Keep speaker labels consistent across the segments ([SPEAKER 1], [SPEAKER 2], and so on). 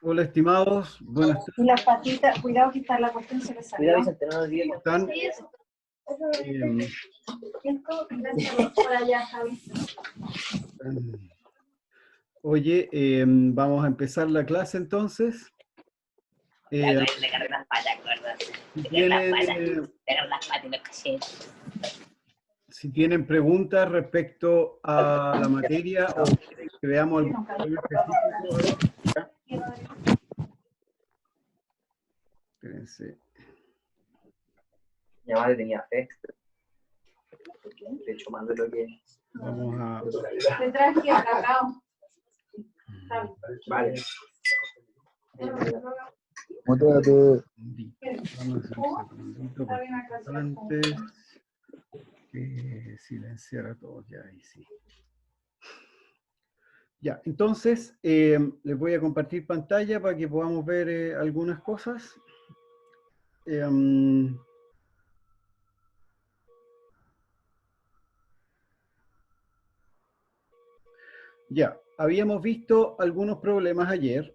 [SPEAKER 1] Hola, estimados. Buenas tardes.
[SPEAKER 2] Y las patitas, cuidado que está la cuestión, se le salió.
[SPEAKER 3] Cuidado, Vicente, no nos olvides.
[SPEAKER 1] ¿Cómo están?
[SPEAKER 2] Por allá, Javi.
[SPEAKER 1] Oye, vamos a empezar la clase entonces.
[SPEAKER 3] Le agarré las patas, ¿verdad?
[SPEAKER 1] Si tienen preguntas respecto a la materia o que veamos algún problema específico. Espérense.
[SPEAKER 3] Mi madre tenía fe. De hecho, más de lo que...
[SPEAKER 1] Vamos a...
[SPEAKER 2] Te traje cacao.
[SPEAKER 3] Vale.
[SPEAKER 1] Vamos a hacer un segundito antes que silenciar a todos. Ya, ahí sí. Ya, entonces les voy a compartir pantalla para que podamos ver algunas cosas. Ya, habíamos visto algunos problemas ayer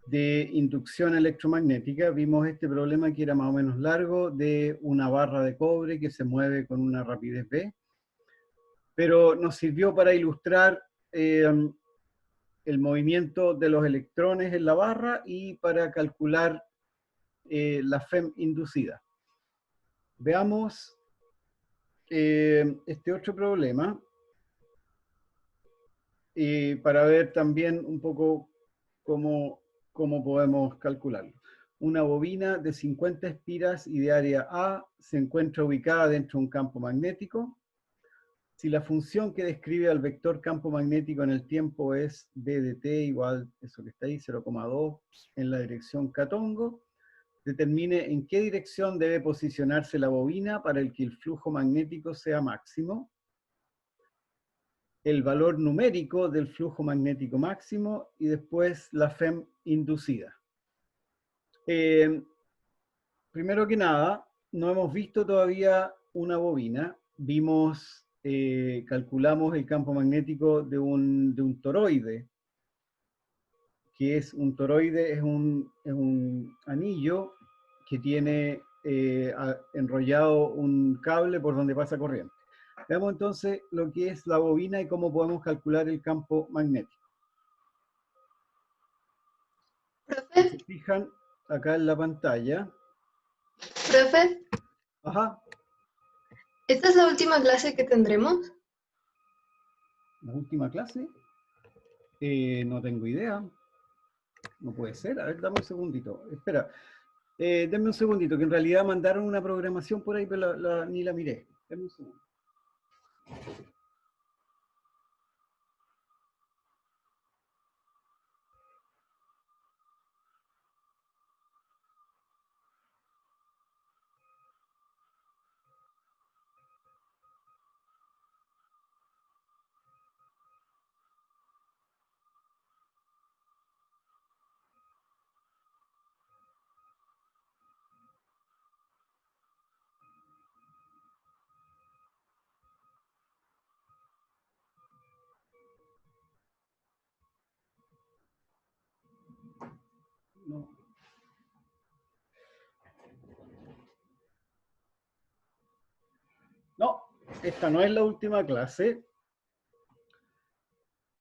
[SPEAKER 1] de inducción electromagnética. Vimos este problema que era más o menos largo, de una barra de cobre que se mueve con una rapidez V, pero nos sirvió para ilustrar el movimiento de los electrones en la barra y para calcular la FEM inducida. Veamos este otro problema para ver también un poco cómo podemos calcularlo. Una bobina de 50 espiras y de área A se encuentra ubicada dentro de un campo magnético. Si la función que describe al vector campo magnético en el tiempo es b de t igual, eso que está ahí, 0,2 en la dirección catongo, determine en qué dirección debe posicionarse la bobina para que el flujo magnético sea máximo, el valor numérico del flujo magnético máximo y después la FEM inducida. Primero que nada, no hemos visto todavía una bobina. Vimos, calculamos el campo magnético de un toroide, que es un toroide, es un anillo que tiene enrollado un cable por donde pasa corriente. Veamos entonces lo que es la bobina y cómo podemos calcular el campo magnético. Si se fijan acá en la pantalla.
[SPEAKER 4] Profe,
[SPEAKER 1] Ajá.
[SPEAKER 4] ¿esta es la última clase que tendremos?
[SPEAKER 1] ¿La última clase? No tengo idea. No puede ser. A ver, dame un segundito. Espera. Denme un segundito, que en realidad mandaron una programación por ahí, pero ni la miré. Denme un segundo. No. No, esta no es la última clase.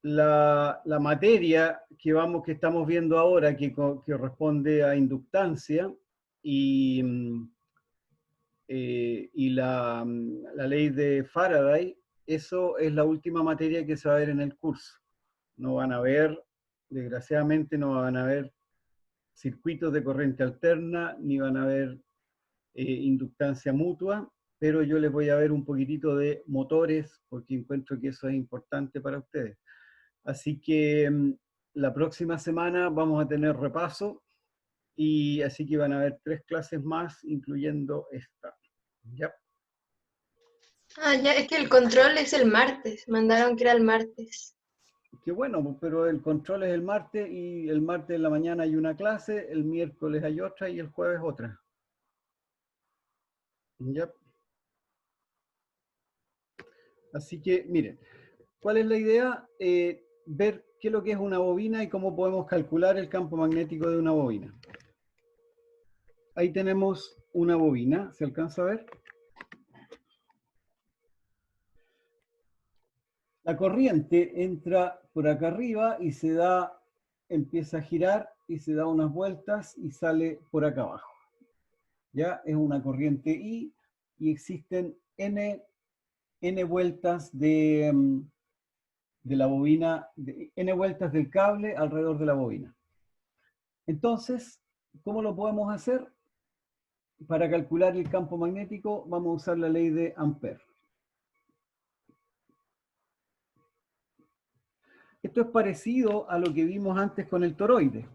[SPEAKER 1] La materia que estamos viendo ahora, que corresponde a inductancia y la ley de Faraday, eso es la última materia que se va a ver en el curso. No van a ver, desgraciadamente no van a ver circuitos de corriente alterna, ni van a ver inductancia mutua, pero yo les voy a ver un poquitito de motores, porque encuentro que eso es importante para ustedes. Así que la próxima semana vamos a tener repaso, y así que van a haber 3 clases más, incluyendo esta. ¿Ya?
[SPEAKER 4] Ah, ya, es que el control es el martes. Mandaron que era el martes.
[SPEAKER 1] Qué bueno, pero el control es el martes, y el martes en la mañana hay una clase, el miércoles hay otra y el jueves otra. ¿Ya? Así que, miren, ¿cuál es la idea? Ver qué es lo que es una bobina y cómo podemos calcular el campo magnético de una bobina. Ahí tenemos una bobina, ¿se alcanza a ver? La corriente entra por acá arriba y se da, empieza a girar y se da unas vueltas y sale por acá abajo. Ya es una corriente I y existen n vueltas de la bobina, n vueltas del cable alrededor de la bobina. Entonces, ¿cómo lo podemos hacer? Para calcular el campo magnético vamos a usar la ley de Ampère. Esto es parecido a lo que vimos antes con el toroide.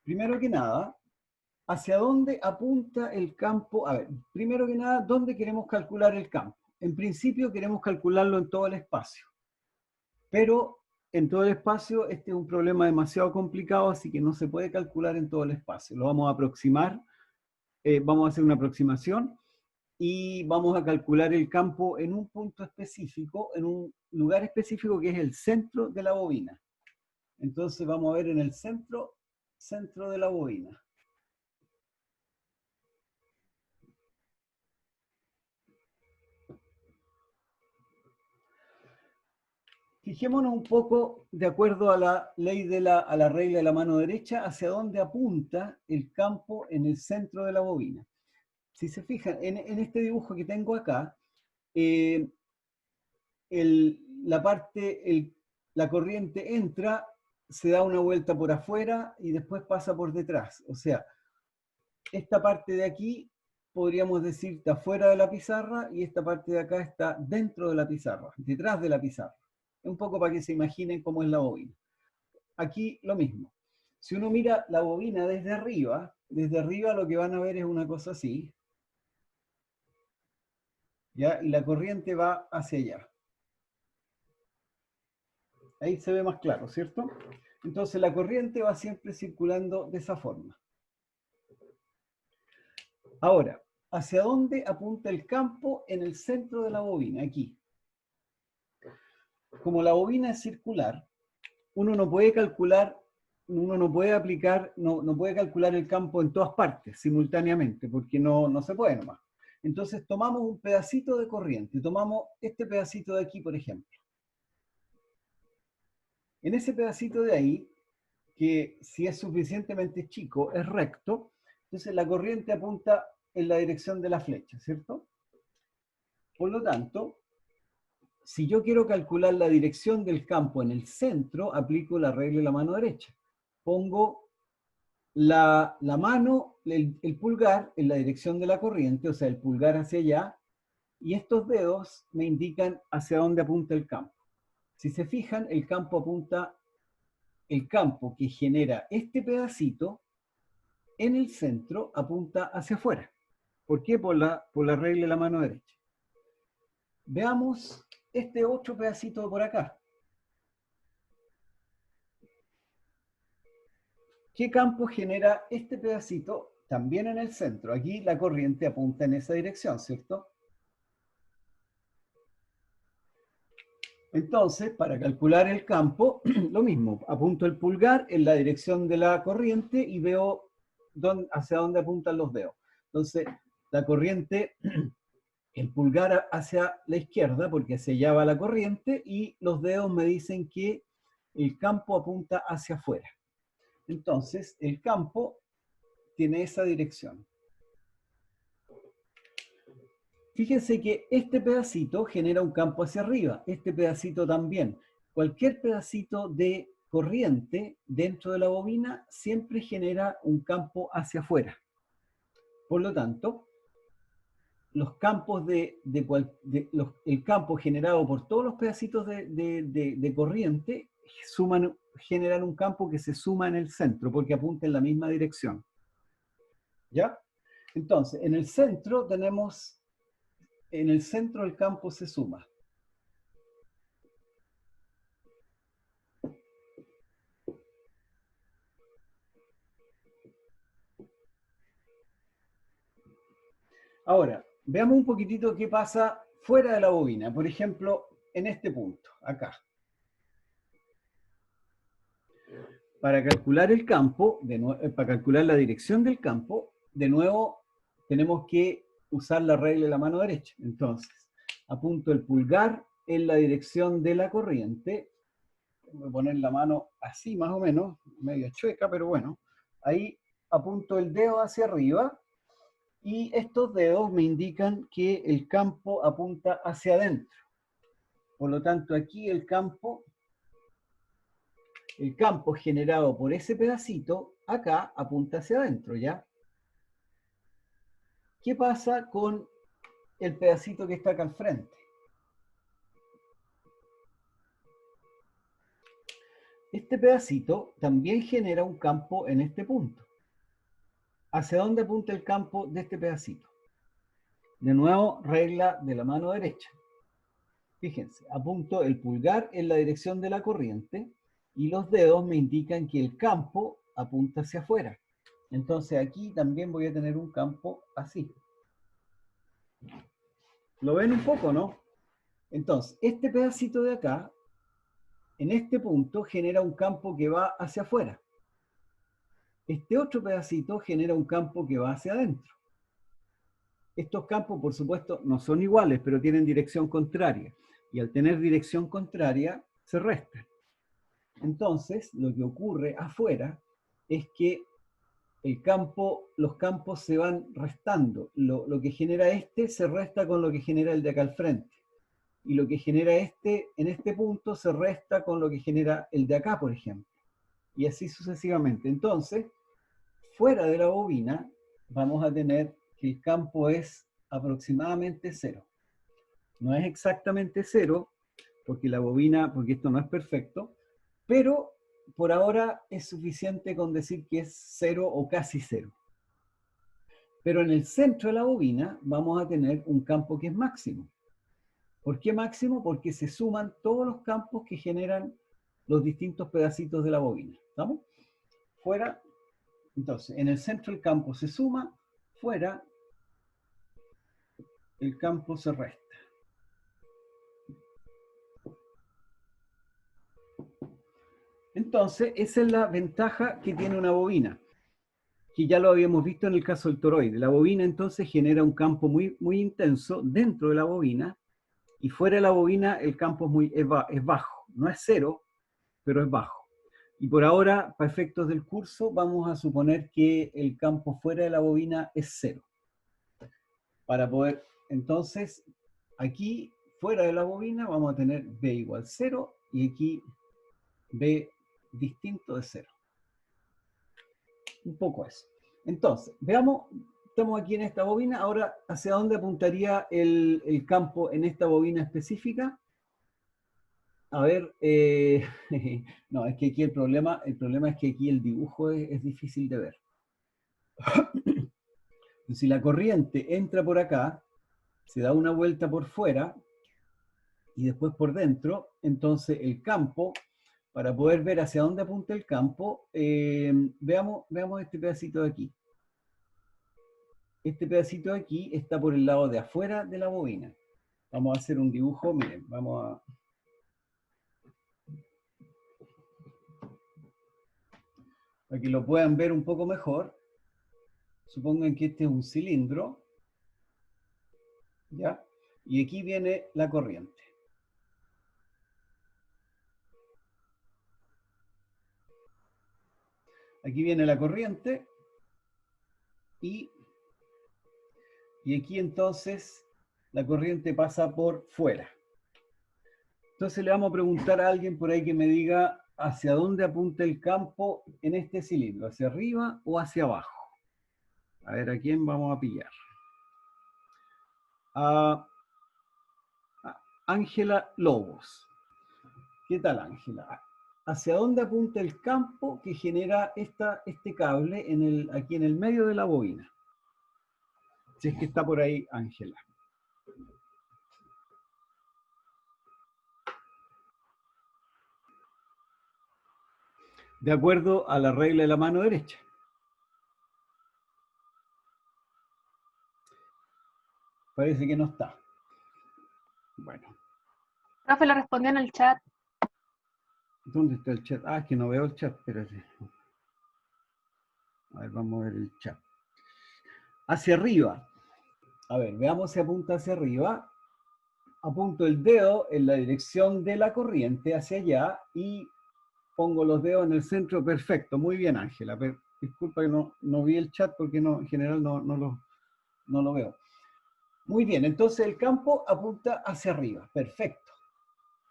[SPEAKER 1] Primero que nada, ¿hacia dónde apunta el campo? A ver, primero que nada, ¿dónde queremos calcular el campo? En principio queremos calcularlo en todo el espacio. Pero en todo el espacio este es un problema demasiado complicado, así que no se puede calcular en todo el espacio. Lo vamos a aproximar, vamos a hacer una aproximación y vamos a calcular el campo en un punto específico, en un lugar específico que es el centro de la bobina. Entonces vamos a ver en el centro de la bobina. Fijémonos un poco, de acuerdo a la ley a la regla de la mano derecha, hacia dónde apunta el campo en el centro de la bobina. Si se fijan, en este dibujo que tengo acá, la corriente entra, se da una vuelta por afuera y después pasa por detrás. O sea, esta parte de aquí podríamos decir está fuera de la pizarra y esta parte de acá está dentro de la pizarra, detrás de la pizarra. Un poco para que se imaginen cómo es la bobina. Aquí lo mismo. Si uno mira la bobina desde arriba lo que van a ver es una cosa así. ¿Ya? Y la corriente va hacia allá. Ahí se ve más claro, ¿cierto? Entonces la corriente va siempre circulando de esa forma. Ahora, ¿hacia dónde apunta el campo en el centro de la bobina? Aquí. Como la bobina es circular, uno no puede calcular, uno no puede aplicar, no puede calcular el campo en todas partes simultáneamente, porque no se puede nomás. Entonces tomamos un pedacito de corriente, tomamos este pedacito de aquí, por ejemplo. En ese pedacito de ahí, que si es suficientemente chico, es recto, entonces la corriente apunta en la dirección de la flecha, ¿cierto? Por lo tanto, si yo quiero calcular la dirección del campo en el centro, aplico la regla de la mano derecha. Pongo la mano, el pulgar en la dirección de la corriente, o sea, el pulgar hacia allá, y estos dedos me indican hacia dónde apunta el campo. Si se fijan, el campo que genera este pedacito, en el centro apunta hacia afuera. ¿Por qué? Por la regla de la mano derecha. Veamos este otro pedacito por acá. ¿Qué campo genera este pedacito también en el centro? Aquí la corriente apunta en esa dirección, ¿cierto? Entonces, para calcular el campo, lo mismo, apunto el pulgar en la dirección de la corriente y veo hacia dónde apuntan los dedos. Entonces, la corriente, el pulgar hacia la izquierda, porque hacia allá va la corriente, y los dedos me dicen que el campo apunta hacia afuera. Entonces, el campo tiene esa dirección. Fíjense que este pedacito genera un campo hacia arriba, este pedacito también. Cualquier pedacito de corriente dentro de la bobina siempre genera un campo hacia afuera. Por lo tanto, los campos el campo generado por todos los pedacitos de corriente generan un campo que se suma en el centro, porque apunta en la misma dirección. ¿Ya? Entonces, en el centro el campo se suma. Ahora, veamos un poquitito qué pasa fuera de la bobina, por ejemplo, en este punto, acá. Para calcular el campo, para calcular la dirección del campo, de nuevo tenemos que usar la regla de la mano derecha. Entonces, apunto el pulgar en la dirección de la corriente. Voy a poner la mano así más o menos, medio chueca, pero bueno. Ahí apunto el dedo hacia arriba y estos dedos me indican que el campo apunta hacia adentro. Por lo tanto, aquí el campo generado por ese pedacito, acá apunta hacia adentro, ¿ya? ¿Qué pasa con el pedacito que está acá al frente? Este pedacito también genera un campo en este punto. ¿Hacia dónde apunta el campo de este pedacito? De nuevo, regla de la mano derecha. Fíjense, apunto el pulgar en la dirección de la corriente y los dedos me indican que el campo apunta hacia afuera. Entonces aquí también voy a tener un campo así. ¿Lo ven un poco, no? Entonces, este pedacito de acá, en este punto, genera un campo que va hacia afuera. Este otro pedacito genera un campo que va hacia adentro. Estos campos, por supuesto, no son iguales, pero tienen dirección contraria. Y al tener dirección contraria, se restan. Entonces, lo que ocurre afuera es que los campos se van restando. Lo que genera este se resta con lo que genera el de acá al frente. Y lo que genera este en este punto se resta con lo que genera el de acá, por ejemplo. Y así sucesivamente. Entonces, fuera de la bobina, vamos a tener que el campo es aproximadamente 0. No es exactamente 0, porque esto no es perfecto, pero por ahora es suficiente con decir que es 0 o casi 0. Pero en el centro de la bobina vamos a tener un campo que es máximo. ¿Por qué máximo? Porque se suman todos los campos que generan los distintos pedacitos de la bobina. ¿Estamos? Fuera, entonces, en el centro el campo se suma, fuera el campo se resta. Entonces, esa es la ventaja que tiene una bobina, que ya lo habíamos visto en el caso del toroide. La bobina entonces genera un campo muy, muy intenso dentro de la bobina, y fuera de la bobina el campo es bajo. No es 0, pero es bajo. Y por ahora, para efectos del curso, vamos a suponer que el campo fuera de la bobina es 0. Para poder, entonces, aquí, fuera de la bobina, vamos a tener B igual 0, y aquí B distinto de 0. Un poco eso. Entonces, veamos, estamos aquí en esta bobina, ahora, ¿hacia dónde apuntaría el campo en esta bobina específica? A ver, no, es que aquí el problema es que aquí el dibujo es difícil de ver. Si la corriente entra por acá, se da una vuelta por fuera y después por dentro, entonces el campo, para poder ver hacia dónde apunta el campo, veamos este pedacito de aquí. Este pedacito de aquí está por el lado de afuera de la bobina. Vamos a hacer un dibujo, miren, vamos a... Para que lo puedan ver un poco mejor, supongan que este es un cilindro, ¿ya? Y aquí viene la corriente. Aquí viene la corriente y aquí entonces la corriente pasa por fuera. Entonces le vamos a preguntar a alguien por ahí que me diga hacia dónde apunta el campo en este cilindro, hacia arriba o hacia abajo. A ver, ¿a quién vamos a pillar? A Ángela Lobos. ¿Qué tal, Ángela? ¿Hacia dónde apunta el campo que genera este cable aquí en el medio de la bobina? Si es que está por ahí, Ángela. De acuerdo a la regla de la mano derecha. Parece que no está. Bueno,
[SPEAKER 5] Profe lo respondió en el chat.
[SPEAKER 1] ¿dónde está el chat? Ah, es que no veo el chat, espérate. A ver, vamos a ver el chat. Hacia arriba. A ver, veamos si apunta hacia arriba. Apunto el dedo en la dirección de la corriente hacia allá y pongo los dedos en el centro. Perfecto, muy bien, Ángela. Disculpa que no vi el chat porque no, en general no lo veo. Muy bien, entonces el campo apunta hacia arriba. Perfecto.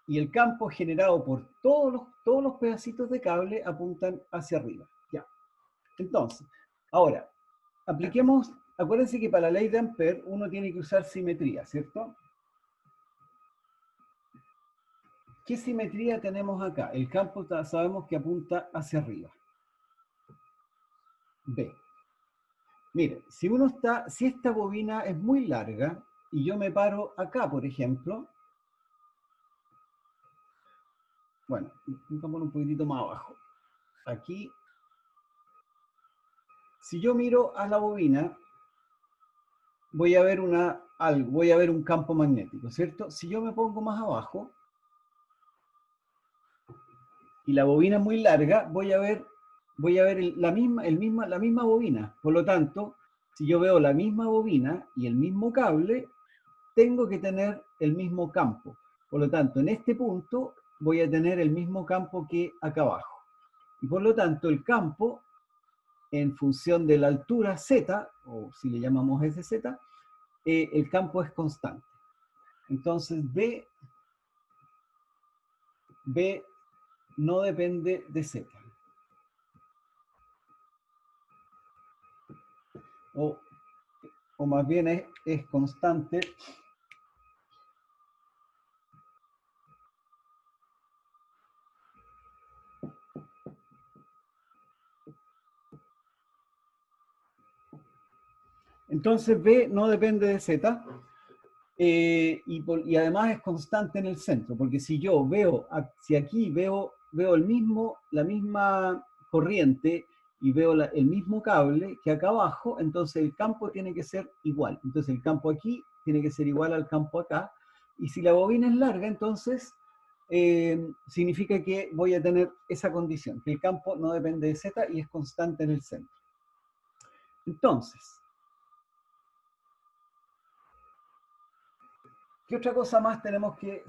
[SPEAKER 1] Y el campo generado por todos los pedacitos de cable apuntan hacia arriba. Ya. Entonces, ahora, apliquemos, acuérdense que para la ley de Ampère uno tiene que usar simetría, ¿cierto? ¿Qué simetría tenemos acá? El campo sabemos que apunta hacia arriba. B. Mire, si esta bobina es muy larga y yo me paro acá, por ejemplo, bueno, vamos a poner un poquitito más abajo. Aquí, si yo miro a la bobina, voy a ver un campo magnético, ¿cierto? Si yo me pongo más abajo y la bobina es muy larga, voy a ver la misma bobina. Por lo tanto, si yo veo la misma bobina y el mismo cable, tengo que tener el mismo campo. Por lo tanto, en este punto voy a tener el mismo campo que acá abajo. Y por lo tanto, el campo, en función de la altura z, o si le llamamos SZ, el campo es constante. Entonces, B no depende de Z. O más bien es constante. Entonces B no depende de Z. Y además es constante en el centro, porque si yo si aquí veo la misma corriente y veo el mismo cable que acá abajo, entonces el campo tiene que ser igual. Entonces el campo aquí tiene que ser igual al campo acá. Y si la bobina es larga, entonces significa que voy a tener esa condición, que el campo no depende de Z y es constante en el centro. Entonces, ¿qué otra cosa más tenemos qué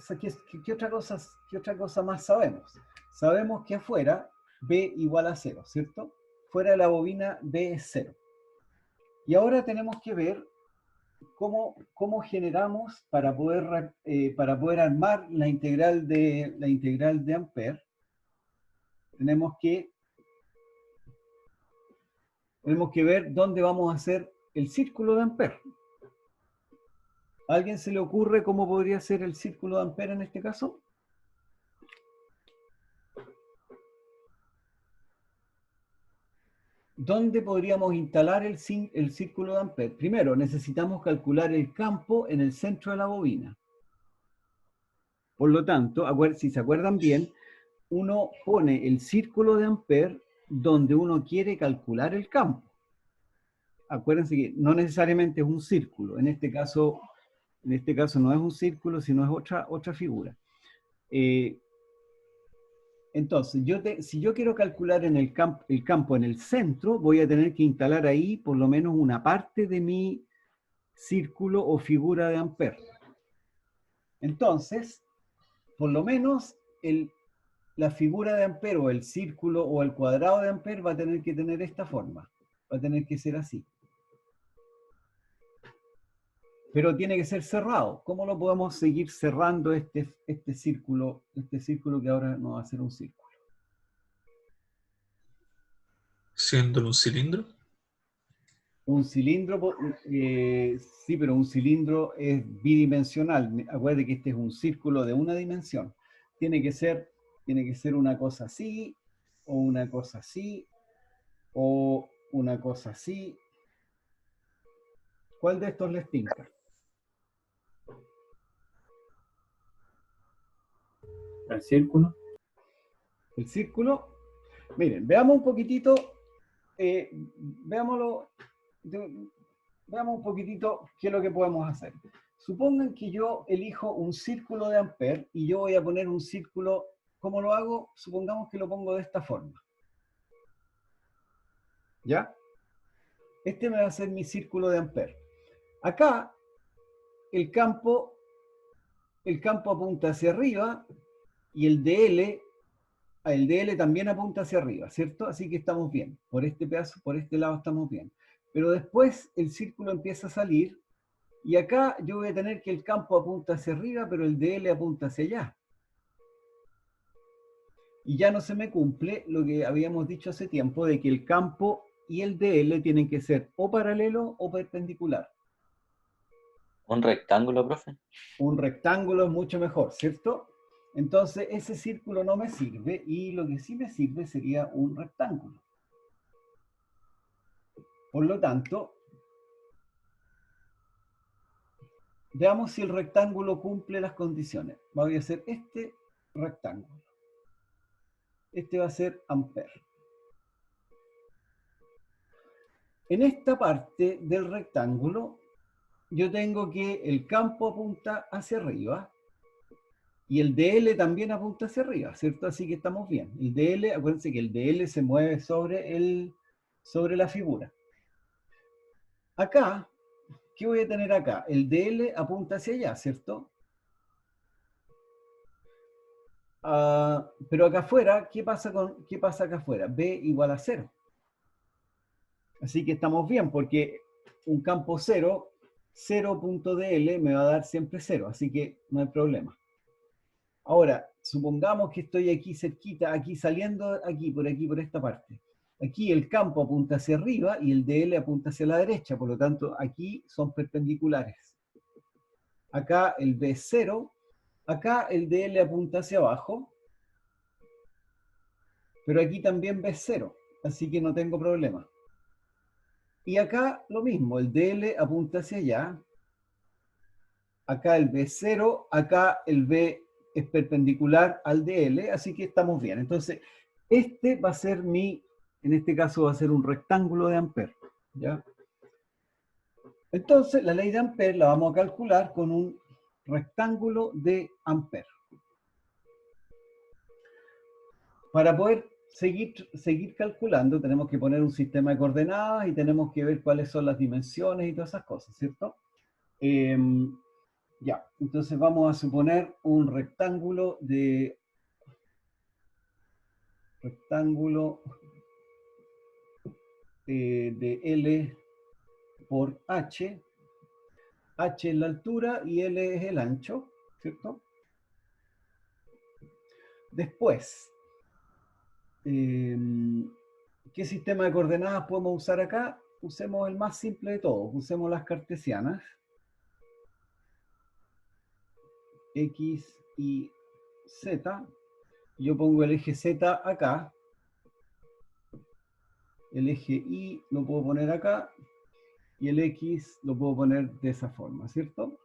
[SPEAKER 1] otra cosa más sabemos? Sabemos que afuera B igual a 0, ¿cierto? Fuera de la bobina B es 0. Y ahora tenemos que ver cómo generamos para poder armar la integral de Ampère. Tenemos que ver dónde vamos a hacer el círculo de Ampère. ¿A alguien se le ocurre cómo podría ser el círculo de Ampère en este caso? ¿Dónde podríamos instalar el círculo de Ampère? Primero, necesitamos calcular el campo en el centro de la bobina. Por lo tanto, si se acuerdan bien, uno pone el círculo de Ampère donde uno quiere calcular el campo. Acuérdense que no necesariamente es un círculo. En este caso no es un círculo, sino es otra figura. Entonces, si yo quiero calcular el campo en el centro, voy a tener que instalar ahí por lo menos una parte de mi círculo o figura de Ampère. Entonces, por lo menos la figura de Ampère o el círculo o el cuadrado de Ampère va a tener que tener esta forma. Va a tener que ser así. Pero tiene que ser cerrado. ¿Cómo lo podemos seguir cerrando este círculo que ahora no va a ser un círculo?
[SPEAKER 6] ¿Siendo un cilindro?
[SPEAKER 1] Un cilindro, sí, pero un cilindro es bidimensional. Acuérdate que este es un círculo de una dimensión. Tiene que ser una cosa así, o una cosa así, o una cosa así. ¿Cuál de estos les tinca?
[SPEAKER 3] ¿El círculo?
[SPEAKER 1] El círculo. Miren, veamos un poquitito, veamos un poquitito qué es lo que podemos hacer. Supongan que yo elijo un círculo de Ampère y yo voy a poner un círculo. ¿Cómo lo hago? Supongamos que lo pongo de esta forma. ¿Ya? Este me va a ser mi círculo de Ampère. Acá el campo apunta hacia arriba y el DL también apunta hacia arriba, ¿cierto? Así que estamos bien. Por este pedazo, por este lado estamos bien. Pero después el círculo empieza a salir y acá yo voy a tener que el campo apunta hacia arriba, pero el DL apunta hacia allá. Y ya no se me cumple lo que habíamos dicho hace tiempo de que el campo y el DL tienen que ser o paralelo o perpendicular.
[SPEAKER 3] ¿Un rectángulo, profe?
[SPEAKER 1] Un rectángulo es mucho mejor, ¿cierto? Entonces ese círculo no me sirve y lo que sí me sirve sería un rectángulo. Por lo tanto, veamos si el rectángulo cumple las condiciones. Voy a hacer este rectángulo. Este va a ser Ampère. En esta parte del rectángulo, yo tengo que el campo apunta hacia arriba y el DL también apunta hacia arriba, ¿cierto? Así que estamos bien. El DL, acuérdense que el DL se mueve sobre la figura. Acá, ¿qué voy a tener acá? El DL apunta hacia allá, ¿cierto? Pero acá afuera, ¿qué pasa acá afuera? B igual a 0. Así que estamos bien, porque un campo 0, 0.dl me va a dar siempre 0, así que no hay problema. Ahora, supongamos que estoy aquí cerquita, aquí saliendo, aquí, por esta parte. Aquí el campo apunta hacia arriba y el DL apunta hacia la derecha, por lo tanto, aquí son perpendiculares. Acá el B es 0, acá el DL apunta hacia abajo, pero aquí también B es 0, así que no tengo problema. Y acá lo mismo, el DL apunta hacia allá, acá el B es 0, acá el B es perpendicular al DL, así que estamos bien. Entonces, este va a ser en este caso va a ser un rectángulo de Ampère, ¿ya? Entonces, la ley de Ampère la vamos a calcular con un rectángulo de Ampère. Para poder seguir calculando, tenemos que poner un sistema de coordenadas y tenemos que ver cuáles son las dimensiones y todas esas cosas, ¿cierto? Ya, entonces vamos a suponer un rectángulo de L por H. H es la altura y L es el ancho, ¿cierto? Después, ¿qué sistema de coordenadas podemos usar acá? Usemos el más simple de todos, usemos las cartesianas. X, Y, Z. Yo pongo el eje Z acá. El eje Y lo puedo poner acá. Y el X lo puedo poner de esa forma, ¿cierto?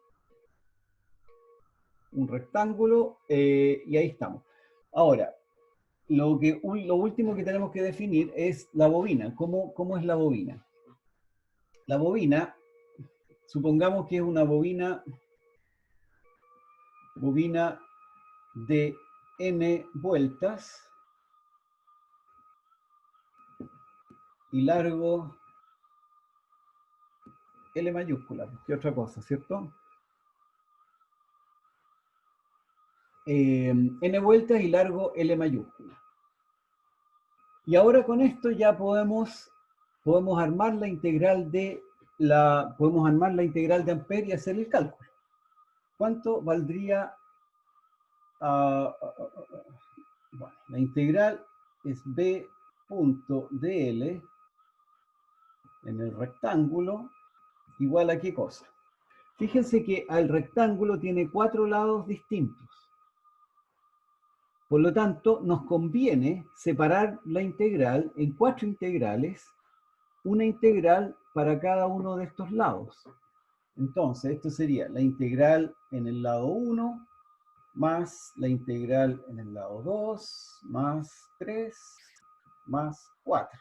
[SPEAKER 1] Un rectángulo, y ahí estamos. Ahora, lo último que tenemos que definir es la bobina. ¿Cómo es la bobina? La bobina, supongamos que es una bobina de n vueltas y largo L mayúscula, ¿qué otra cosa, cierto? N vueltas y largo L mayúscula. Y ahora con esto ya podemos armar la integral de Ampère y hacer el cálculo. ¿Cuánto valdría? Bueno, la integral es b.dl en el rectángulo igual a ¿qué cosa? Fíjense que el rectángulo tiene 4 lados distintos. Por lo tanto, nos conviene separar la integral en 4 integrales, una integral para cada uno de estos lados. Entonces, esto sería la integral en el lado 1, más la integral en el lado 2, más 3, más 4.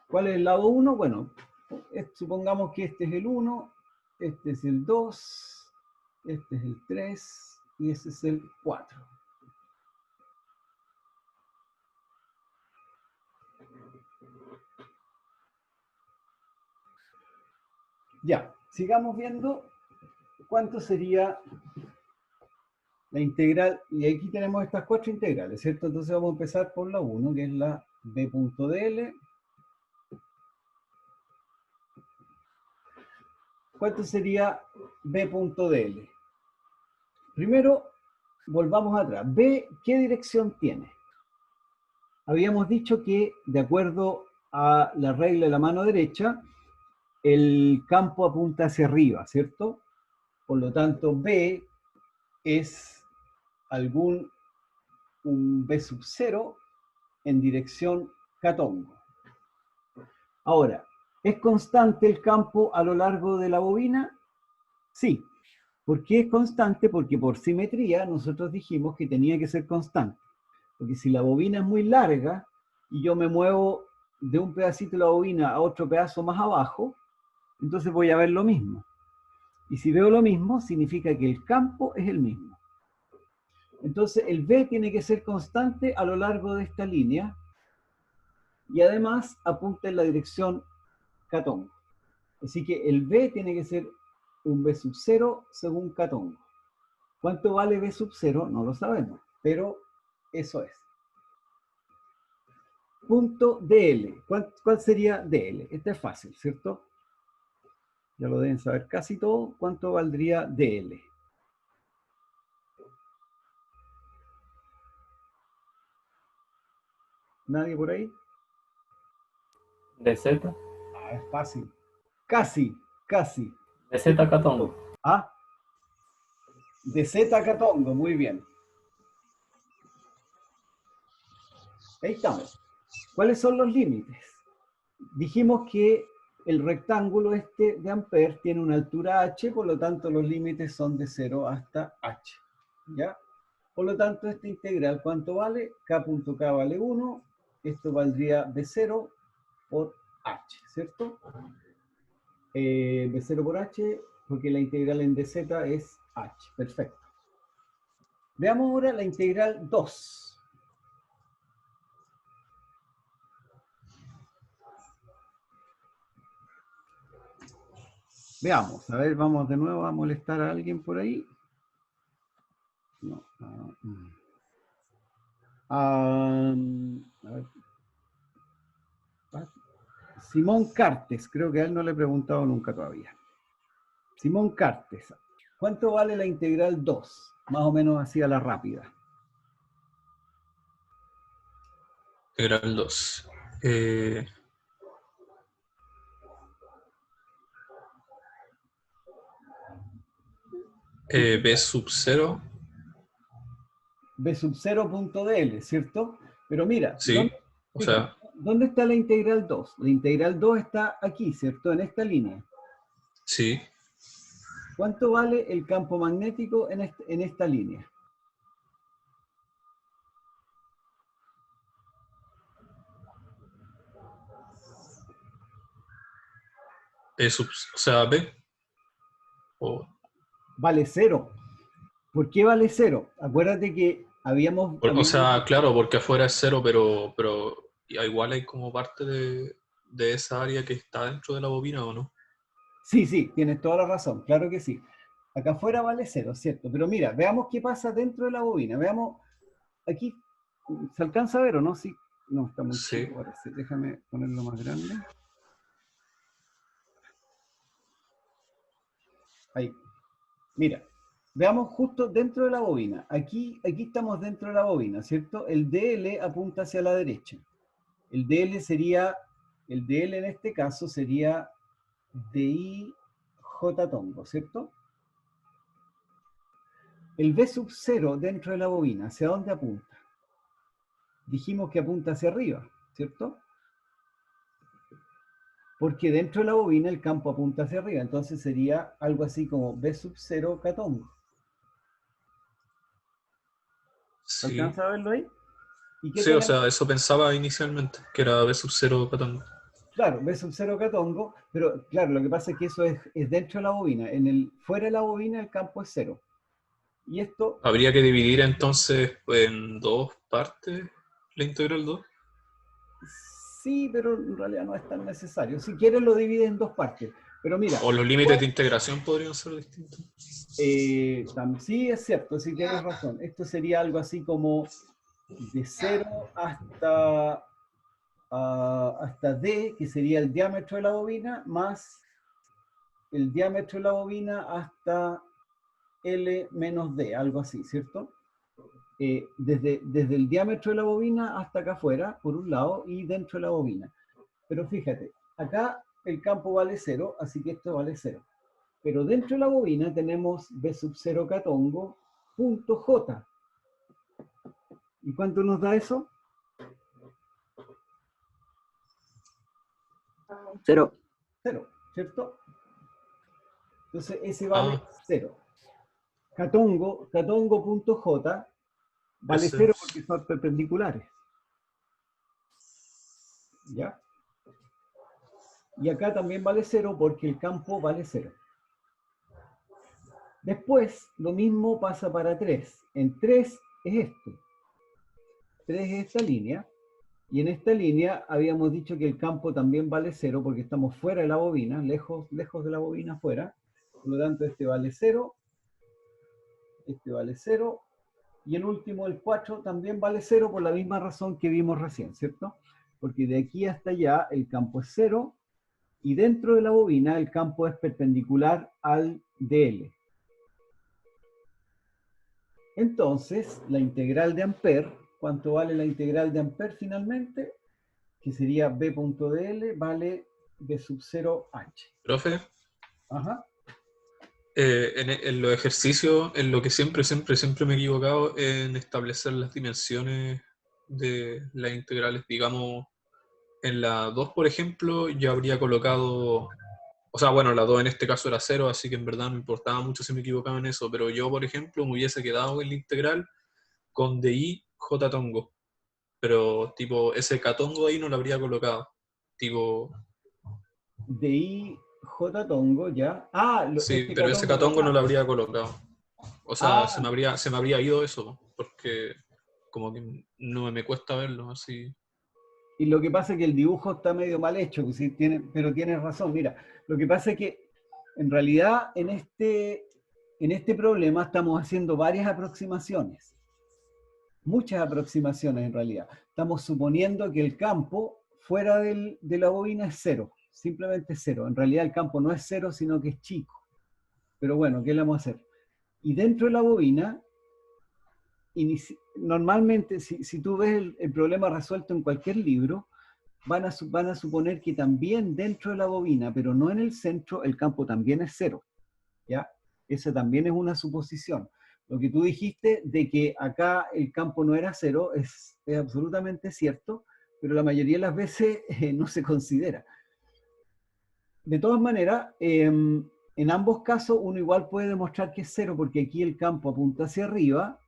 [SPEAKER 1] ¿Cuál es el lado 1? Bueno, Supongamos que este es el 1, este es el 2, este es el 3 y este es el 4. Ya, sigamos viendo cuánto sería la integral. Y aquí tenemos estas 4 integrales, ¿cierto? Entonces vamos a empezar por la 1, que es la b.dl. ¿Cuánto sería b.dl? Primero, volvamos atrás. B, ¿qué dirección tiene? Habíamos dicho que, de acuerdo a la regla de la mano derecha, el campo apunta hacia arriba, ¿cierto? Por lo tanto, B es un B sub 0 en dirección catongo. Ahora, ¿es constante el campo a lo largo de la bobina? Sí. ¿Por qué es constante? Porque por simetría nosotros dijimos que tenía que ser constante. Porque si la bobina es muy larga y yo me muevo de un pedacito de la bobina a otro pedazo más abajo, entonces voy a ver lo mismo. Y si veo lo mismo, significa que el campo es el mismo. Entonces el B tiene que ser constante a lo largo de esta línea y además apunta en la dirección catongo. Así que el B tiene que ser un B sub 0 según catongo. ¿Cuánto vale B sub 0? No lo sabemos, pero eso es. Punto DL. ¿Cuál sería DL? Este es fácil, ¿cierto? Ya lo deben saber casi todo. ¿Cuánto valdría DL? ¿Nadie por ahí?
[SPEAKER 3] DZ.
[SPEAKER 1] Ah, es fácil. Casi, casi.
[SPEAKER 3] DZ catongo.
[SPEAKER 1] Ah, DZ catongo, muy bien. Ahí estamos. ¿Cuáles son los límites? Dijimos que el rectángulo este de Ampère tiene una altura h, por lo tanto los límites son de 0 hasta h. ¿Ya? Por lo tanto, esta integral, ¿cuánto vale? K.K vale 1. Esto valdría B0 por h, ¿cierto? B0 por h, porque la integral en dz es h. Perfecto. Veamos ahora la integral 2. Veamos, a ver, vamos de nuevo a molestar a alguien por ahí. No. A ver. Simón Cartes, creo que a él no le he preguntado nunca todavía. Simón Cartes, ¿cuánto vale la integral 2? Más o menos así a la rápida.
[SPEAKER 6] Integral 2. B sub 0.
[SPEAKER 1] B sub 0.dl, ¿cierto? Pero mira,
[SPEAKER 6] Sí, o sea,
[SPEAKER 1] ¿dónde está la integral 2? La integral 2 está aquí, ¿cierto? En esta línea.
[SPEAKER 6] sí.
[SPEAKER 1] ¿Cuánto vale el campo magnético en esta línea?
[SPEAKER 6] O sea, B. O,
[SPEAKER 1] Vale 0. ¿Por qué vale 0? Acuérdate que habíamos
[SPEAKER 6] o sea, claro, porque afuera es 0, pero igual hay como parte de esa área que está dentro de la bobina, ¿o no?
[SPEAKER 1] Sí, sí, tienes toda la razón, claro que sí. Acá afuera vale 0, ¿cierto? Pero mira, veamos qué pasa dentro de la bobina. Veamos, aquí, ¿se alcanza a ver o no? Sí. No, está muy
[SPEAKER 6] Sí.
[SPEAKER 1] chico, parece. Déjame ponerlo más grande. Ahí. Mira, veamos justo dentro de la bobina. Aquí estamos dentro de la bobina, ¿cierto? El DL apunta hacia la derecha. El DL en este caso sería DI J tongo, ¿cierto? El B sub 0 dentro de la bobina, ¿hacia dónde apunta? Dijimos que apunta hacia arriba, ¿cierto? Porque dentro de la bobina el campo apunta hacia arriba, entonces sería algo así como B sub 0 catongo. ¿Se
[SPEAKER 6] Sí.
[SPEAKER 1] alcanza a verlo ahí? ¿Y qué
[SPEAKER 6] Sí, o
[SPEAKER 1] tenemos?
[SPEAKER 6] sea, eso pensaba inicialmente, que era B sub 0 catongo.
[SPEAKER 1] Claro, B sub 0 catongo, pero claro, lo que pasa es que eso es dentro de la bobina. Fuera de la bobina el campo es 0. Y esto,
[SPEAKER 6] Habría que dividir entonces en dos partes la integral 2.
[SPEAKER 1] sí, pero en realidad no es tan necesario. Si quieres lo divides en dos partes. Pero mira,
[SPEAKER 6] O los límites de integración podrían ser distintos.
[SPEAKER 1] sí es cierto, sí tienes razón. Esto sería algo así como de 0 hasta D, que sería el diámetro de la bobina, más el diámetro de la bobina hasta L menos D, algo así, ¿cierto? Desde el diámetro de la bobina hasta acá afuera, por un lado, y dentro de la bobina. Pero fíjate, acá el campo vale 0, así que esto vale 0. Pero dentro de la bobina tenemos B sub 0 catongo punto J. ¿Y cuánto nos da eso?
[SPEAKER 3] 0.
[SPEAKER 1] 0, ¿cierto? Entonces ese vale
[SPEAKER 6] Ah,
[SPEAKER 1] 0. Catongo.j vale
[SPEAKER 6] ese
[SPEAKER 1] 0
[SPEAKER 6] es.
[SPEAKER 1] porque son perpendiculares. ¿Ya? Y acá también vale 0 porque el campo vale 0. Después, lo mismo pasa para 3. En 3 es esto. 3 es esta línea. Y en esta línea habíamos dicho que el campo también vale 0 porque estamos fuera de la bobina, lejos de la bobina fuera. Por lo tanto, este vale 0. Este vale 0. Y el último, el 4, también vale 0 por la misma razón que vimos recién, ¿cierto? Porque de aquí hasta allá el campo es 0 y dentro de la bobina el campo es perpendicular al dl. Entonces, la integral de Ampère, ¿cuánto vale la integral de Ampère finalmente? Que sería b.dl vale b sub 0h.
[SPEAKER 6] Profe,
[SPEAKER 1] Ajá.
[SPEAKER 6] en los ejercicios, en lo que siempre me he equivocado en establecer las dimensiones de las integrales. Digamos, en la 2, por ejemplo, yo habría colocado, o sea, bueno, la 2 en este caso era 0, así que en verdad no me importaba mucho si me equivocaba en eso, pero yo, por ejemplo, me hubiese quedado en la integral con DI J tongo, pero tipo, ese catongo ahí no lo habría colocado. Tipo,
[SPEAKER 1] DI J tongo, ya. Ah,
[SPEAKER 6] sí,
[SPEAKER 1] este
[SPEAKER 6] pero ese
[SPEAKER 1] catongo de
[SPEAKER 6] catongo no
[SPEAKER 1] acá.
[SPEAKER 6] lo habría colocado. O sea,
[SPEAKER 1] Ah,
[SPEAKER 6] se me habría ido eso, porque como que no me cuesta verlo así.
[SPEAKER 1] y lo que pasa es que el dibujo está medio mal hecho, pues sí, pero tienes razón. Mira, lo que pasa es que en realidad en este problema estamos haciendo varias aproximaciones, muchas aproximaciones en realidad. Estamos suponiendo que el campo fuera de la bobina es 0, simplemente 0. En realidad el campo no es 0, sino que es chico. Pero bueno, ¿qué le vamos a hacer? Y dentro de la bobina, normalmente si tú ves el problema resuelto en cualquier libro, van a suponer que también dentro de la bobina, pero no en el centro, el campo también es 0. ¿Ya? Esa también es una suposición. Lo que tú dijiste de que acá el campo no era 0 es absolutamente cierto, pero la mayoría de las veces no se considera. De todas maneras, en ambos casos uno igual puede demostrar que es 0 porque aquí el campo apunta hacia arriba,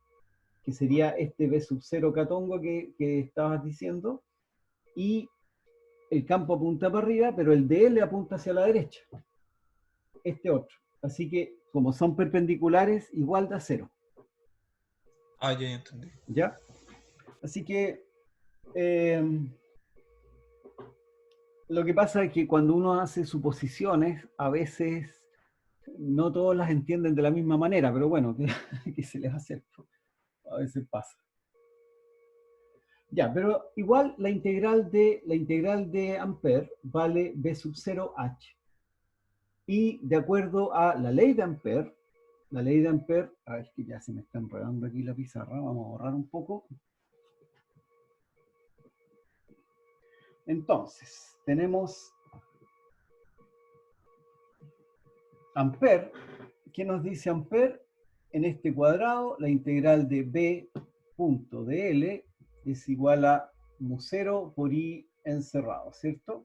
[SPEAKER 1] que sería este B sub 0 catongo que estabas diciendo, y el campo apunta para arriba, pero el DL apunta hacia la derecha. Este otro. Así que, como son perpendiculares, igual da 0.
[SPEAKER 6] Ah, ya entendí.
[SPEAKER 1] ¿Ya? Así que, lo que pasa es que cuando uno hace suposiciones, a veces no todos las entienden de la misma manera, pero bueno, ¿qué se les hace? A veces pasa. Ya, pero igual la integral de Ampère vale B sub 0h. Y de acuerdo a la ley de Ampère, a ver que ya se me está enredando aquí la pizarra, vamos a borrar un poco. Entonces, tenemos Ampère. ¿Qué nos dice Ampère? En este cuadrado, la integral de B punto de L es igual a mu0 por I encerrado, ¿cierto?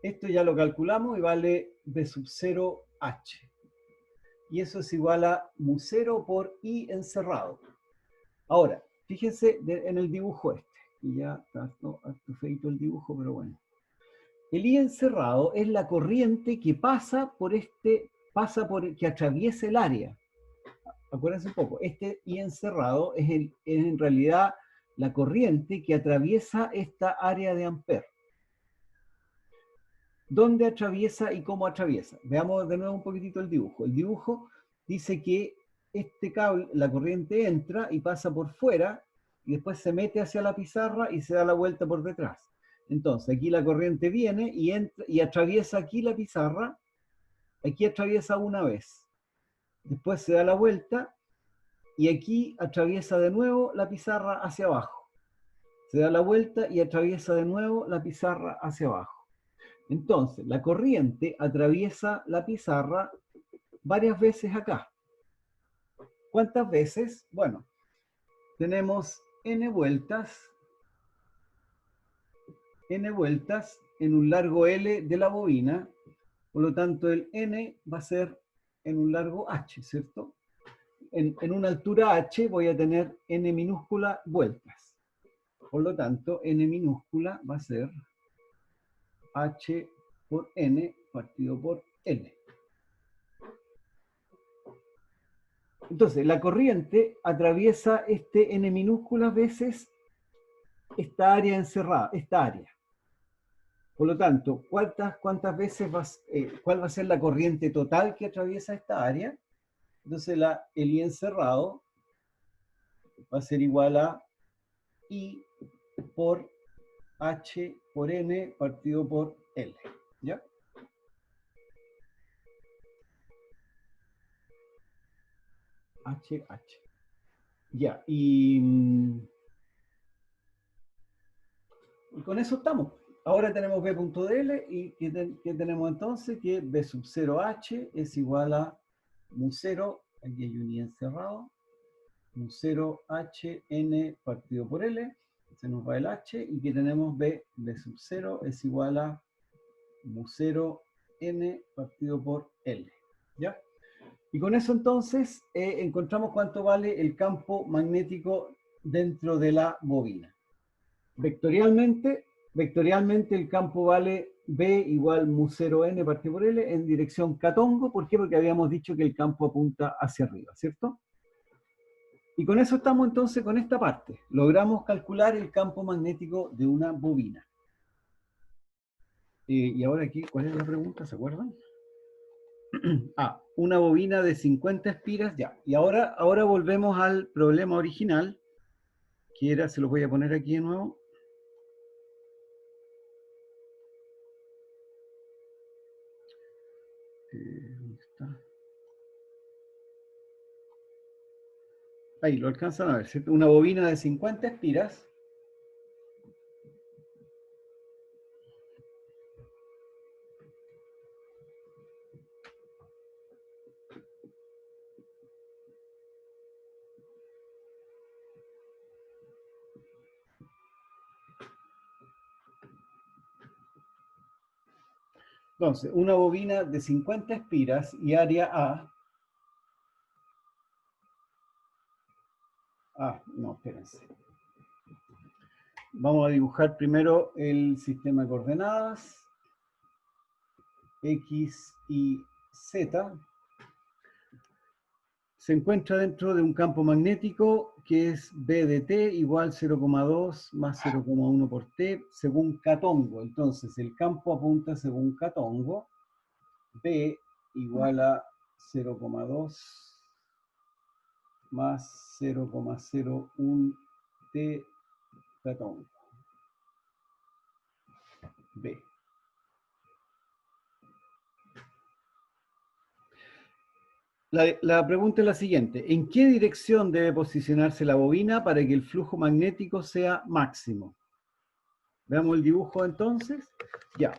[SPEAKER 1] Esto ya lo calculamos y vale B sub 0h. Y eso es igual a mu0 por I encerrado. Ahora, fíjense en el dibujo este. Y ya está harto feito el dibujo, pero bueno. El I encerrado es la corriente que que atraviesa el área. Acuérdense un poco, este I encerrado es en realidad la corriente que atraviesa esta área de Ampere. ¿Dónde atraviesa y cómo atraviesa? Veamos de nuevo un poquitito el dibujo. El dibujo dice que este cable, la corriente entra y pasa por fuera y después se mete hacia la pizarra y se da la vuelta por detrás. Entonces aquí la corriente viene y entra y atraviesa aquí la pizarra, aquí atraviesa una vez. Después se da la vuelta y aquí atraviesa de nuevo la pizarra hacia abajo. Se da la vuelta y atraviesa de nuevo la pizarra hacia abajo. Entonces, la corriente atraviesa la pizarra varias veces acá. ¿Cuántas veces? Bueno, tenemos n vueltas en un largo L de la bobina, por lo tanto el n va a ser en un largo h, ¿cierto? En una altura h voy a tener n minúscula vueltas. Por lo tanto, n minúscula va a ser h por n partido por L. Entonces, la corriente atraviesa este n minúsculas veces esta área encerrada, esta área. Por lo tanto, ¿cuántas veces cuál va a ser la corriente total que atraviesa esta área? Entonces, el I encerrado va a ser igual a I por H por N partido por L. ¿Ya? H. Ya, y con eso estamos. Ahora tenemos B.dl y ¿qué tenemos entonces? Que B sub 0H es igual a mu 0, aquí hay un I encerrado, mu 0H N partido por L, se nos va el H, y que tenemos B sub 0 es igual a mu 0 N partido por L. ¿Ya? Y con eso entonces encontramos cuánto vale el campo magnético dentro de la bobina. Vectorialmente el campo vale B igual mu 0N partido por L en dirección catongo. ¿Por qué? Porque habíamos dicho que el campo apunta hacia arriba, ¿cierto? Y con eso estamos entonces con esta parte. Logramos calcular el campo magnético de una bobina. Y ahora aquí, ¿cuál es la pregunta? ¿Se acuerdan? Una bobina de 50 espiras, ya. Y ahora volvemos al problema original, que era, se lo voy a poner aquí de nuevo. ¿Dónde está? Ahí, lo alcanzan a ver, ¿cierto? Una bobina de 50 espiras. Entonces, una bobina de 50 espiras y área A. No, espérense. Vamos a dibujar primero el sistema de coordenadas. X, Y, Z. Se encuentra dentro de un campo magnético que es B de T igual 0,2 más 0,1 por T según catongo. Entonces el campo apunta según catongo. B igual a 0,2 más 0,01 T catongo. B. La pregunta es la siguiente: ¿en qué dirección debe posicionarse la bobina para que el flujo magnético sea máximo? Veamos el dibujo entonces. Ya.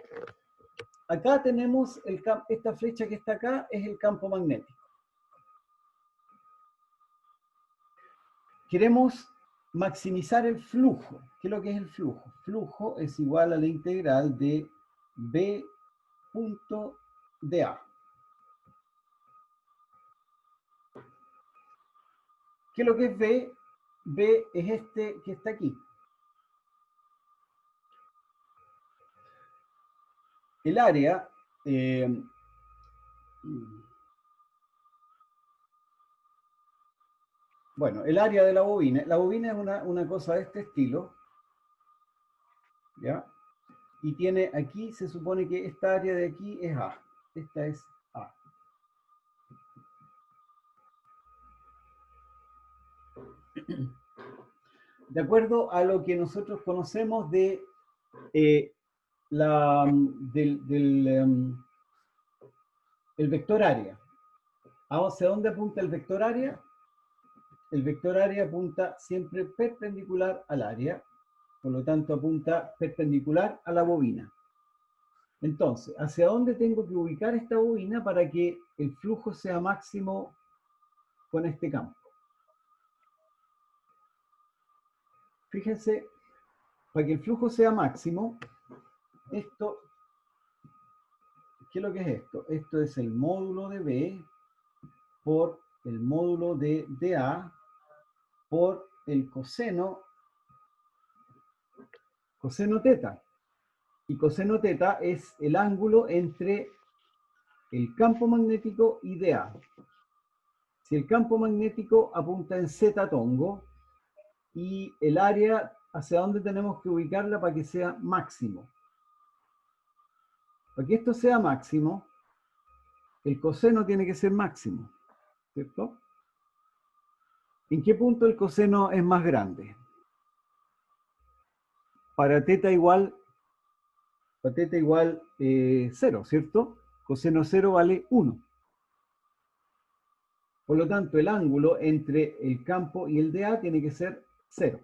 [SPEAKER 1] Acá tenemos esta flecha que está acá, es el campo magnético. Queremos maximizar el flujo. ¿Qué es lo que es el flujo? Flujo es igual a la integral de B punto de A. ¿Qué es lo que es B? B es este que está aquí. el área, bueno, el área de la bobina es una cosa de este estilo, ¿ya? Y tiene aquí, se supone que esta área de aquí es A, esta es A. De acuerdo a lo que nosotros conocemos de el vector área. ¿Hacia dónde apunta el vector área? El vector área apunta siempre perpendicular al área, por lo tanto apunta perpendicular a la bobina. Entonces, ¿hacia dónde tengo que ubicar esta bobina para que el flujo sea máximo con este campo? Fíjense, para que el flujo sea máximo, esto, ¿qué es lo que es esto? Esto es el módulo de B por el módulo de A por el coseno teta. Y coseno teta es el ángulo entre el campo magnético y dA. Si el campo magnético apunta en Z tongo y el área, ¿hacia dónde tenemos que ubicarla para que sea máximo? Para que esto sea máximo, el coseno tiene que ser máximo, ¿cierto? ¿En qué punto el coseno es más grande? Para teta igual 0, ¿cierto? Coseno 0 vale 1. Por lo tanto, el ángulo entre el campo y el dA tiene que ser 0.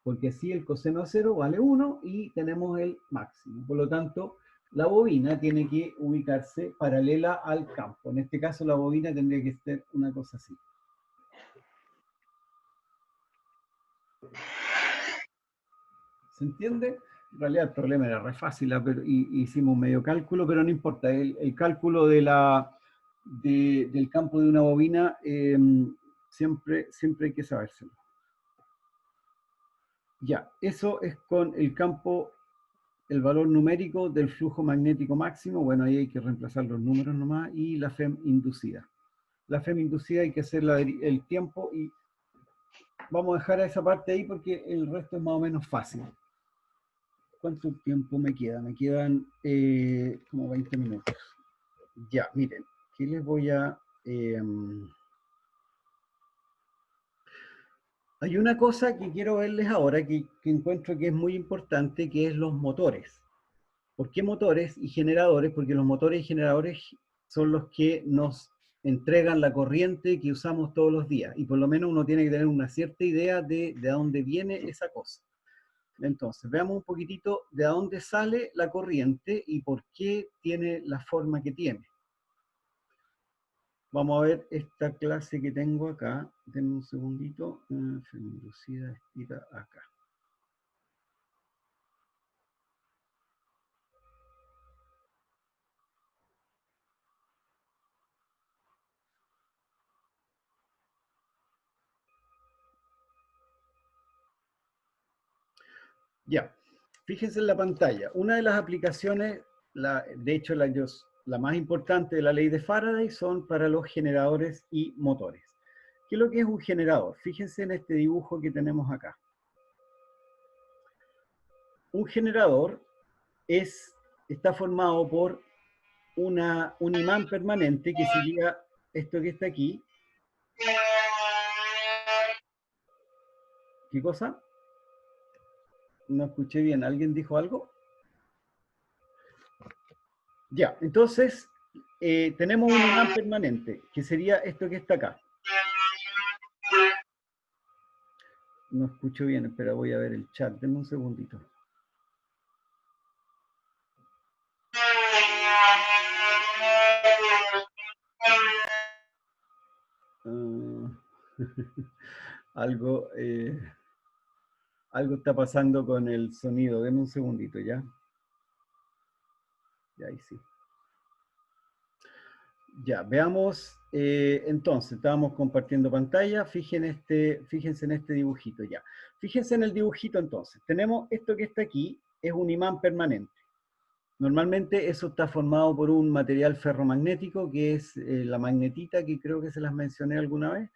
[SPEAKER 1] Porque así el coseno 0 vale 1 y tenemos el máximo. Por lo tanto, la bobina tiene que ubicarse paralela al campo. En este caso, la bobina tendría que ser una cosa así. ¿Se entiende? En realidad el problema era re fácil, pero hicimos medio cálculo, pero no importa. El cálculo del campo de una bobina siempre hay que sabérselo. Ya, eso es con el campo, el valor numérico del flujo magnético máximo. Bueno, ahí hay que reemplazar los números nomás. Y la FEM inducida. La FEM inducida hay que hacer el tiempo y vamos a dejar a esa parte ahí porque el resto es más o menos fácil. ¿Cuánto tiempo me queda? Me quedan como 20 minutos. Ya, miren, ¿qué les voy a... Hay una cosa que quiero verles ahora que encuentro que es muy importante, que es los motores. ¿Por qué motores y generadores? Porque los motores y generadores son los que nos entregan la corriente que usamos todos los días. Y por lo menos uno tiene que tener una cierta idea de dónde viene esa cosa. Entonces, veamos un poquitito de dónde sale la corriente y por qué tiene la forma que tiene. Vamos a ver esta clase que tengo acá. Denme un segundito. Inducida estira acá. Ya, fíjense en la pantalla. Una de las aplicaciones, de hecho la más importante de la ley de Faraday, son para los generadores y motores. ¿Qué es lo que es un generador? Fíjense en este dibujo que tenemos acá. Un generador está formado por un imán permanente, que sería esto que está aquí. ¿Qué cosa? No escuché bien. ¿Alguien dijo algo? Ya, entonces tenemos un imán permanente, que sería esto que está acá. No escucho bien, espera, voy a ver el chat. Denme un segundito. Algo está pasando con el sonido. Denme un segundito, ¿ya? Ya, ahí sí. Ya, veamos. Entonces, estábamos compartiendo pantalla. Fíjense en este dibujito, ya. Fíjense en el dibujito, entonces. Tenemos esto que está aquí, es un imán permanente. Normalmente eso está formado por un material ferromagnético, que es la magnetita, que creo que se las mencioné alguna vez.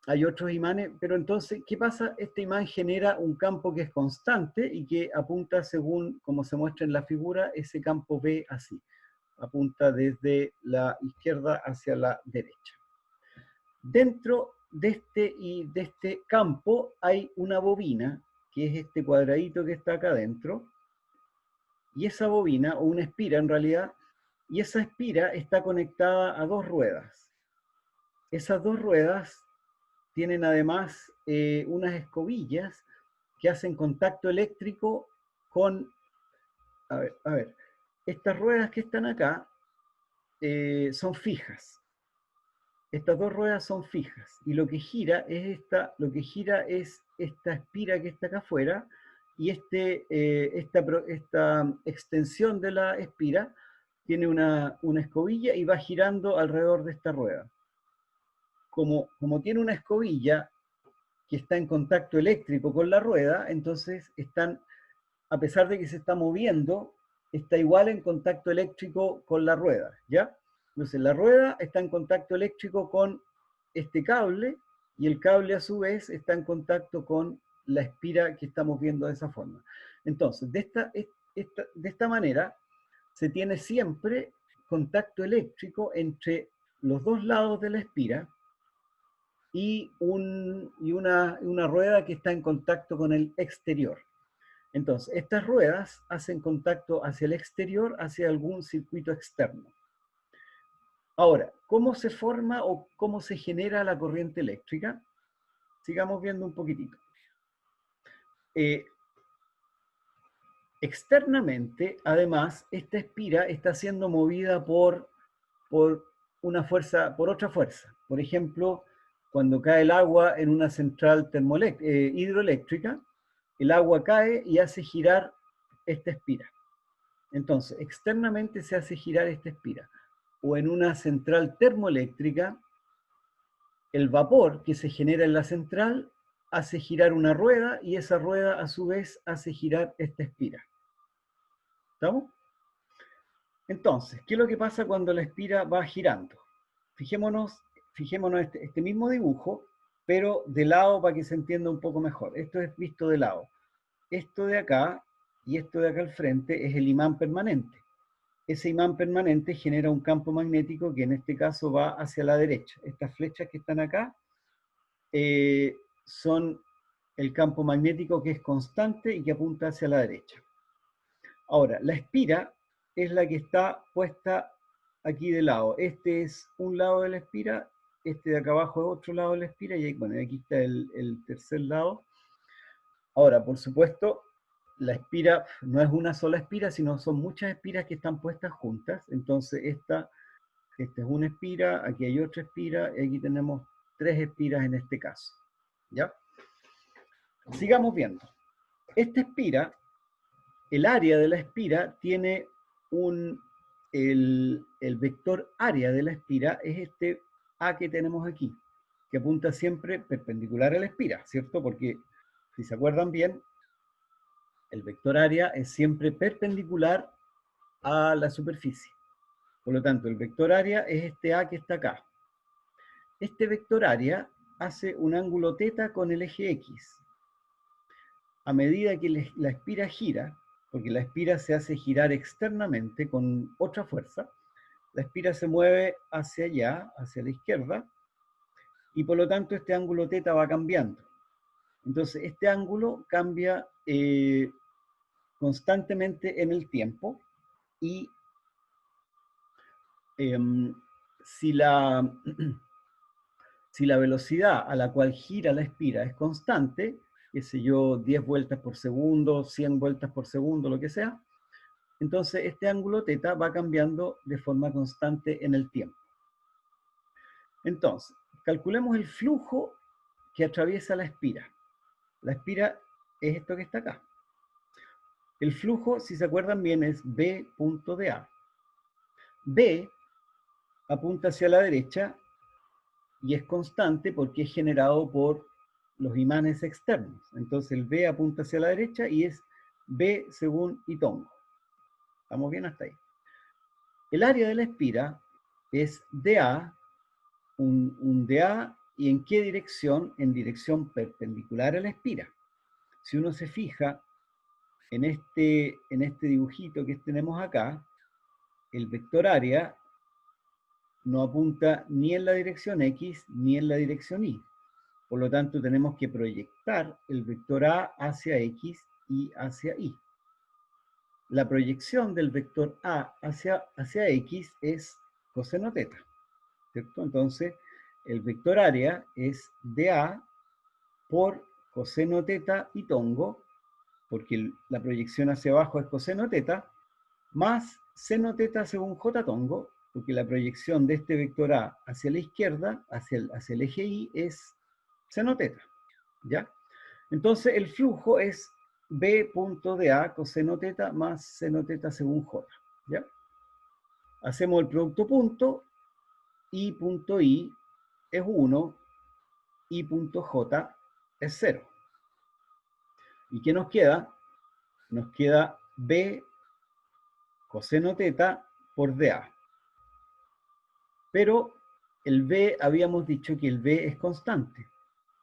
[SPEAKER 1] Hay otros imanes, pero entonces, ¿qué pasa? Este imán genera un campo que es constante y que apunta según, como se muestra en la figura, ese campo V así. Apunta desde la izquierda hacia la derecha. Dentro de este campo hay una bobina, que es este cuadradito que está acá adentro, y esa bobina, o una espira en realidad, y esa espira está conectada a dos ruedas. Esas dos ruedas tienen además unas escobillas que hacen contacto eléctrico con, a ver, estas ruedas que están acá son fijas. Estas dos ruedas son fijas, y lo que gira es esta espira que está acá afuera, y esta extensión de la espira tiene una escobilla y va girando alrededor de esta rueda. Como tiene una escobilla que está en contacto eléctrico con la rueda, entonces a pesar de que se está moviendo, está igual en contacto eléctrico con la rueda, ¿ya? Entonces la rueda está en contacto eléctrico con este cable, y el cable a su vez está en contacto con la espira que estamos viendo de esa forma. Entonces, de esta manera, se tiene siempre contacto eléctrico entre los dos lados de la espira y una rueda que está en contacto con el exterior. Entonces, estas ruedas hacen contacto hacia el exterior, hacia algún circuito externo. Ahora, ¿cómo se forma o cómo se genera la corriente eléctrica? Sigamos viendo un poquitito. Externamente, además, esta espira está siendo movida por otra fuerza. Por ejemplo, cuando cae el agua en una central hidroeléctrica, el agua cae y hace girar esta espira. Entonces, externamente se hace girar esta espira. O en una central termoeléctrica, el vapor que se genera en la central hace girar una rueda, y esa rueda a su vez hace girar esta espira. ¿Estamos? Entonces, ¿qué es lo que pasa cuando la espira va girando? Fijémonos este mismo dibujo, pero de lado para que se entienda un poco mejor. Esto es visto de lado. Esto de acá y esto de acá al frente es el imán permanente. Ese imán permanente genera un campo magnético que en este caso va hacia la derecha. Estas flechas que están acá son el campo magnético que es constante y que apunta hacia la derecha. Ahora, la espira es la que está puesta aquí de lado. Este es un lado de la espira, este de acá abajo es otro lado de la espira, y bueno, aquí está el tercer lado. Ahora, por supuesto, la espira no es una sola espira, sino son muchas espiras que están puestas juntas. Entonces, esta es una espira, aquí hay otra espira, y aquí tenemos 3 espiras en este caso. ¿Ya? Sigamos viendo. Esta espira, el área de la espira tiene el vector área de la espira es este A que tenemos aquí, que apunta siempre perpendicular a la espira, ¿cierto? Porque, si se acuerdan bien, el vector área es siempre perpendicular a la superficie. Por lo tanto, el vector área es este A que está acá. Este vector área hace un ángulo θ con el eje X. A medida que la espira gira, porque la espira se hace girar externamente con otra fuerza, la espira se mueve hacia allá, hacia la izquierda, y por lo tanto este ángulo θ va cambiando. Entonces este ángulo cambia constantemente en el tiempo, y si la velocidad a la cual gira la espira es constante, qué sé yo, 10 vueltas por segundo, 100 vueltas por segundo, lo que sea, entonces este ángulo θ va cambiando de forma constante en el tiempo. Entonces, calculemos el flujo que atraviesa la espira. La espira es esto que está acá. El flujo, si se acuerdan bien, es B punto de A. B apunta hacia la derecha y es constante porque es generado por los imanes externos. Entonces el B apunta hacia la derecha y es B según Itongo. ¿Estamos bien hasta ahí? El área de la espira es dA, un dA, ¿y en qué dirección? En dirección perpendicular a la espira. Si uno se fija en este dibujito que tenemos acá, el vector área no apunta ni en la dirección X ni en la dirección Y. Por lo tanto, tenemos que proyectar el vector A hacia X y hacia Y. La proyección del vector A hacia X es coseno teta, ¿cierto? Entonces, el vector área es dA por coseno teta y tongo, porque la proyección hacia abajo es coseno teta, más seno teta según j tongo, porque la proyección de este vector A hacia la izquierda, hacia el eje Y, es seno teta, ¿ya? Entonces, el flujo es b.dA coseno teta más seno teta según j, ¿ya? Hacemos el producto punto, I.I es 1, I.J es 0. ¿Y qué nos queda? Nos queda B coseno teta por dA. Pero el B, habíamos dicho que el B es constante,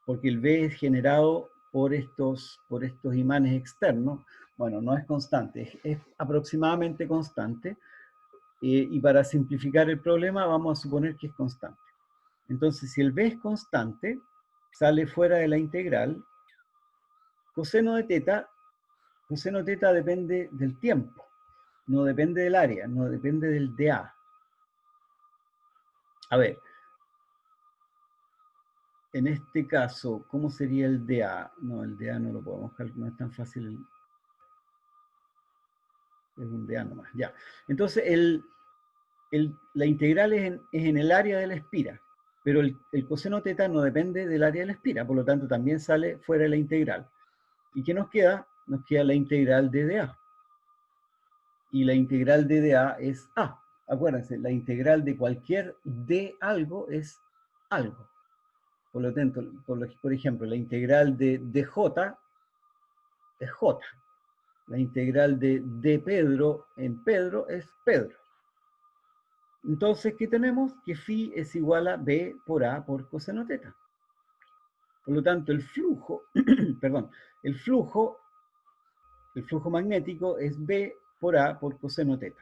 [SPEAKER 1] porque el B es generado por estos imanes externos. Bueno, no es constante, es aproximadamente constante. Y para simplificar el problema vamos a suponer que es constante. Entonces, si el B es constante, sale fuera de la integral. Coseno teta depende del tiempo, no depende del área, no depende del dA. A ver, en este caso, ¿cómo sería el dA? No, el dA no lo podemos calcular, no es tan fácil. Es un dA nomás, ya. Entonces, la integral es en el área de la espira, pero el coseno teta no depende del área de la espira, por lo tanto también sale fuera de la integral. ¿Y qué nos queda? Nos queda la integral de dA. Y la integral de dA es A. Acuérdense, la integral de cualquier d algo es algo. Por lo tanto, por ejemplo, la integral de dj es j. La integral de Pedro en Pedro es Pedro. Entonces, ¿qué tenemos? Que phi es igual a b por a por coseno teta. Por lo tanto, el flujo, perdón, el flujo magnético es b por a por coseno teta.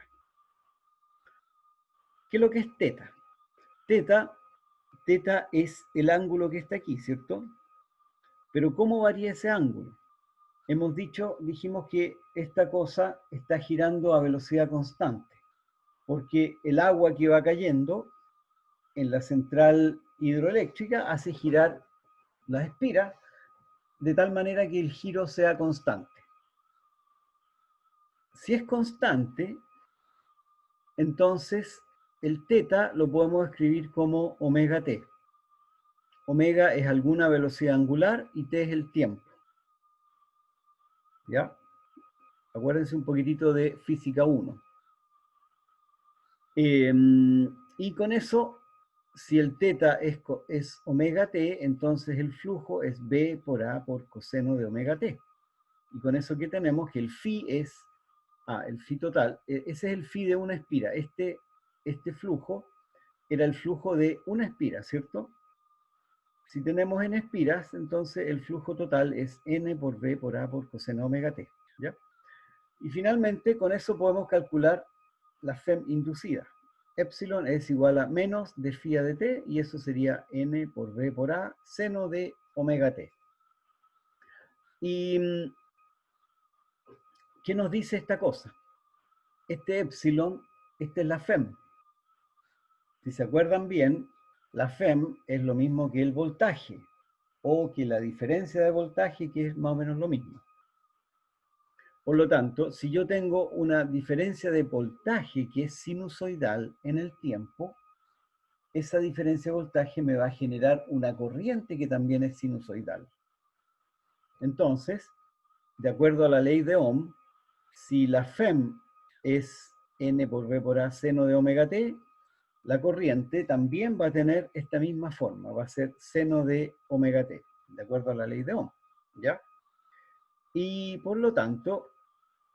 [SPEAKER 1] ¿Qué es lo que es teta? Teta es el ángulo que está aquí, ¿cierto? Pero ¿cómo varía ese ángulo? Dijimos que esta cosa está girando a velocidad constante, porque el agua que va cayendo en la central hidroeléctrica hace girar las espiras de tal manera que el giro sea constante. Si es constante, entonces el teta lo podemos escribir como omega t. Omega es alguna velocidad angular y t es el tiempo. ¿Ya? Acuérdense un poquitito de física 1. Y con eso, si el teta es omega t, entonces el flujo es b por a por coseno de omega t. Y con eso, ¿qué tenemos? Que el phi es, el phi total, ese es el phi de una espira. Este flujo era el flujo de una espira, ¿cierto? Si tenemos n espiras, entonces el flujo total es n por b por a por coseno omega t, ¿ya? Y finalmente, con eso podemos calcular la FEM inducida. Epsilon es igual a menos de phi a de t, y eso sería n por b por a, seno de omega t. ¿Y qué nos dice esta cosa? Este epsilon, esta es la FEM. Si se acuerdan bien, la FEM es lo mismo que el voltaje, o que la diferencia de voltaje, que es más o menos lo mismo. Por lo tanto, si yo tengo una diferencia de voltaje que es sinusoidal en el tiempo, esa diferencia de voltaje me va a generar una corriente que también es sinusoidal. Entonces, de acuerdo a la ley de Ohm, si la FEM es n por b por a seno de omega t, la corriente también va a tener esta misma forma, va a ser seno de omega t, de acuerdo a la ley de Ohm, ¿ya? Y por lo tanto,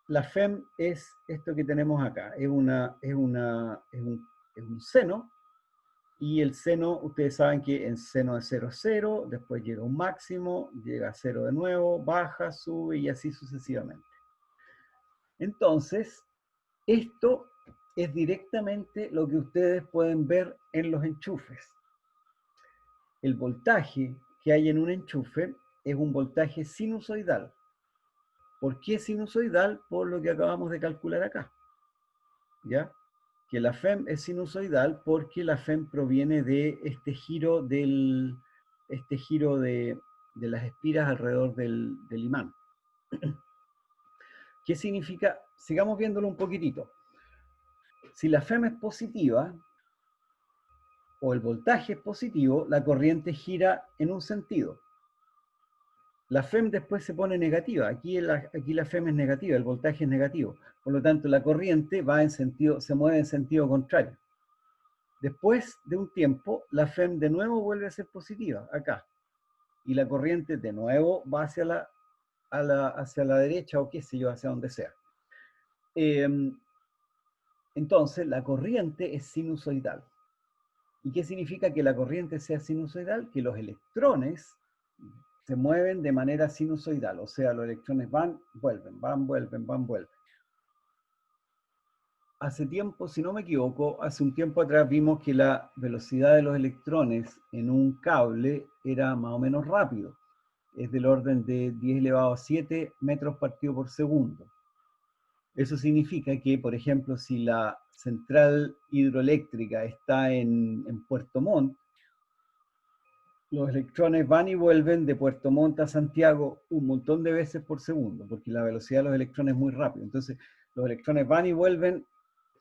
[SPEAKER 1] la FEM es esto que tenemos acá, es un seno, y el seno, ustedes saben que en seno de 0 es 0, después llega un máximo, llega a 0 de nuevo, baja, sube y así sucesivamente. Entonces, esto es directamente lo que ustedes pueden ver en los enchufes. El voltaje que hay en un enchufe es un voltaje sinusoidal. ¿Por qué sinusoidal? Por lo que acabamos de calcular acá. ¿Ya? Que la FEM es sinusoidal porque la FEM proviene de este giro de las espiras alrededor del imán. ¿Qué significa? Sigamos viéndolo un poquitito. Si la FEM es positiva, o el voltaje es positivo, la corriente gira en un sentido. La FEM después se pone negativa. Aquí la FEM es negativa, el voltaje es negativo. Por lo tanto, la corriente se mueve en sentido contrario. Después de un tiempo, la FEM de nuevo vuelve a ser positiva, acá. Y la corriente de nuevo va hacia la derecha, o qué sé yo, hacia donde sea. Entonces, la corriente es sinusoidal. ¿Y qué significa que la corriente sea sinusoidal? Que los electrones se mueven de manera sinusoidal, o sea, los electrones van, vuelven, van, vuelven, van, vuelven. Hace tiempo, si no me equivoco, hace un tiempo atrás vimos que la velocidad de los electrones en un cable era más o menos rápido. Es del orden de 10 elevado a 7 metros partido por segundo. Eso significa que, por ejemplo, si la central hidroeléctrica está en Puerto Montt, los electrones van y vuelven de Puerto Montt a Santiago un montón de veces por segundo, porque la velocidad de los electrones es muy rápida. Entonces, los electrones van y vuelven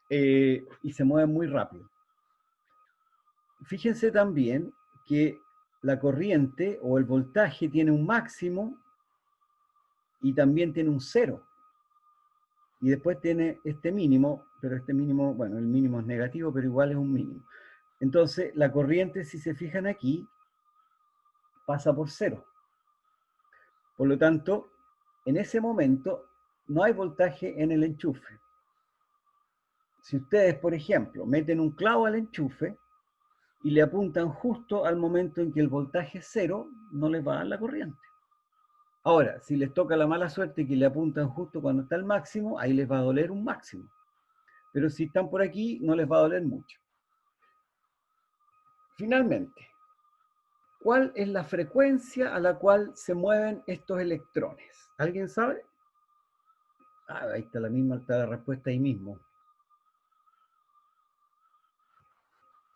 [SPEAKER 1] y se mueven muy rápido. Fíjense también que la corriente o el voltaje tiene un máximo y también tiene un cero. Y después tiene este mínimo, pero este mínimo, bueno, el mínimo es negativo, pero igual es un mínimo. Entonces, la corriente, si se fijan aquí, pasa por cero. Por lo tanto, en ese momento no hay voltaje en el enchufe. Si ustedes, por ejemplo, meten un clavo al enchufe y le apuntan justo al momento en que el voltaje es cero, no les va a dar la corriente. Ahora, si les toca la mala suerte que le apuntan justo cuando está el máximo, ahí les va a doler un máximo. Pero si están por aquí, no les va a doler mucho. Finalmente, ¿cuál es la frecuencia a la cual se mueven estos electrones? ¿Alguien sabe? Ah, ahí está está la respuesta ahí mismo.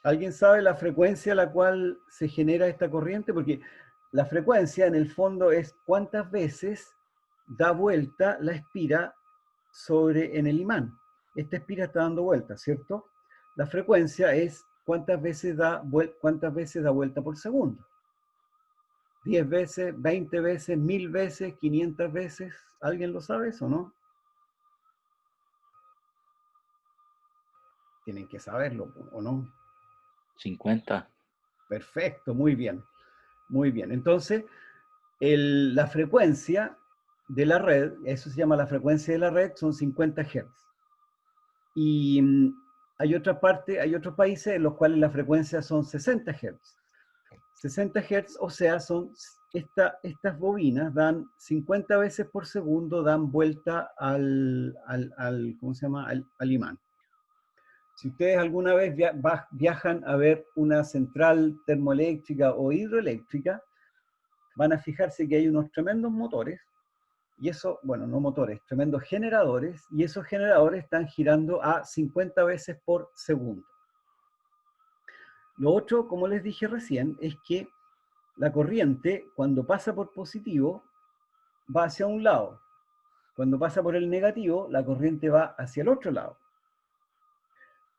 [SPEAKER 1] ¿Alguien sabe la frecuencia a la cual se genera esta corriente? Porque la frecuencia en el fondo es cuántas veces da vuelta la espira en el imán. Esta espira está dando vuelta, ¿cierto? La frecuencia es cuántas veces da vuelta por segundo. 10 veces, 20 veces, 1000 veces, 500 veces. ¿Alguien lo sabe eso, no? Tienen que saberlo, ¿o no?
[SPEAKER 7] 50.
[SPEAKER 1] Perfecto, muy bien. Muy bien. Entonces, la frecuencia de la red, eso se llama la frecuencia de la red, son 50 Hz. Y hay otros países en los cuales la frecuencia son 60 Hz. 60 Hz, o sea, estas bobinas dan 50 veces por segundo, dan vuelta ¿cómo se llama? Al imán. Si ustedes alguna vez viajan a ver una central termoeléctrica o hidroeléctrica, van a fijarse que hay unos tremendos motores, y eso, bueno, no motores, tremendos generadores, y esos generadores están girando a 50 veces por segundo. Lo otro, como les dije recién, es que la corriente, cuando pasa por positivo, va hacia un lado. Cuando pasa por el negativo, la corriente va hacia el otro lado.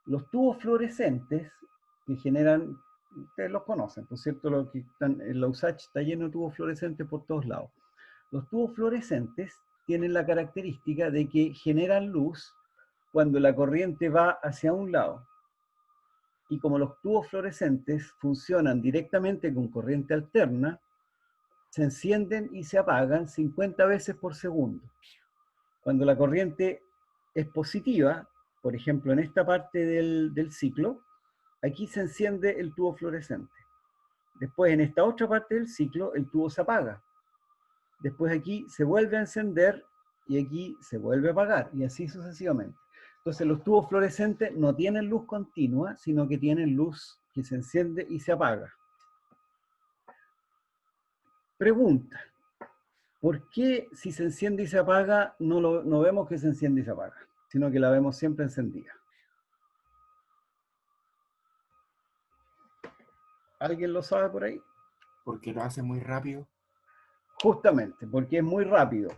[SPEAKER 1] Los tubos fluorescentes que generan, ustedes los conocen, por cierto, la USACH está lleno de tubos fluorescentes por todos lados. Los tubos fluorescentes tienen la característica de que generan luz cuando la corriente va hacia un lado. Y como los tubos fluorescentes funcionan directamente con corriente alterna, se encienden y se apagan 50 veces por segundo. Cuando la corriente es positiva, por ejemplo, en esta parte del ciclo, aquí se enciende el tubo fluorescente. Después, en esta otra parte del ciclo, el tubo se apaga. Después aquí se vuelve a encender y aquí se vuelve a apagar, y así sucesivamente. Entonces los tubos fluorescentes no tienen luz continua, sino que tienen luz que se enciende y se apaga. Pregunta: ¿por qué si se enciende y se apaga no vemos que se enciende y se apaga, sino que la vemos siempre encendida? ¿Alguien lo sabe por ahí?
[SPEAKER 8] Porque lo hace muy rápido.
[SPEAKER 1] Justamente, porque es muy rápido.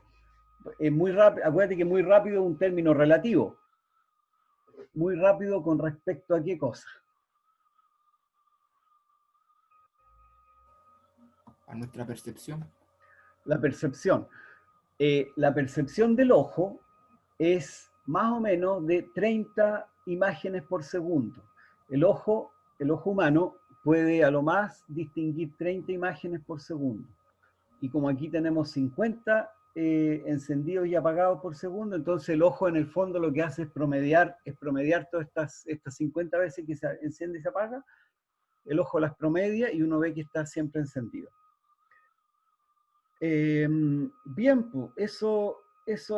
[SPEAKER 1] Es muy rápido. Acuérdate que muy rápido es un término relativo. Muy rápido con respecto a qué cosa.
[SPEAKER 8] A nuestra percepción.
[SPEAKER 1] La percepción. La percepción del ojo es más o menos de 30 imágenes por segundo. El ojo humano puede a lo más distinguir 30 imágenes por segundo. Y como aquí tenemos 50 encendidos y apagados por segundo, entonces el ojo en el fondo lo que hace es promediar todas estas 50 veces que se enciende y se apaga. El ojo las promedia y uno ve que está siempre encendido. Bien, pues, eso es.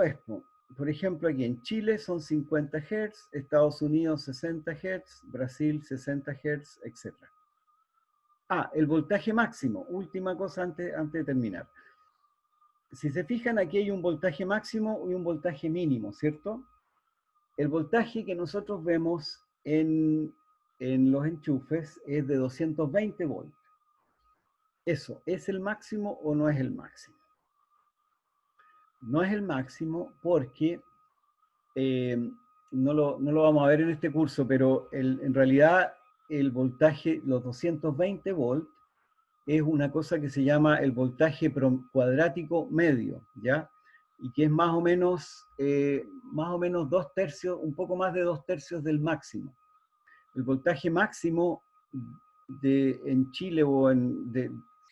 [SPEAKER 1] Por ejemplo, aquí en Chile son 50 Hz, Estados Unidos 60 Hz, Brasil 60 Hz, etc. El voltaje máximo, última cosa antes de terminar. Si se fijan, aquí hay un voltaje máximo y un voltaje mínimo, ¿cierto? El voltaje que nosotros vemos en los enchufes es de 220 volts. ¿Eso es el máximo o no es el máximo? No es el máximo porque, no lo vamos a ver en este curso, pero en realidad el voltaje, los 220 volts, es una cosa que se llama el voltaje cuadrático medio, ¿ya? Y que es más o menos 2/3, un poco más de 2/3 del máximo. El voltaje máximo en Chile,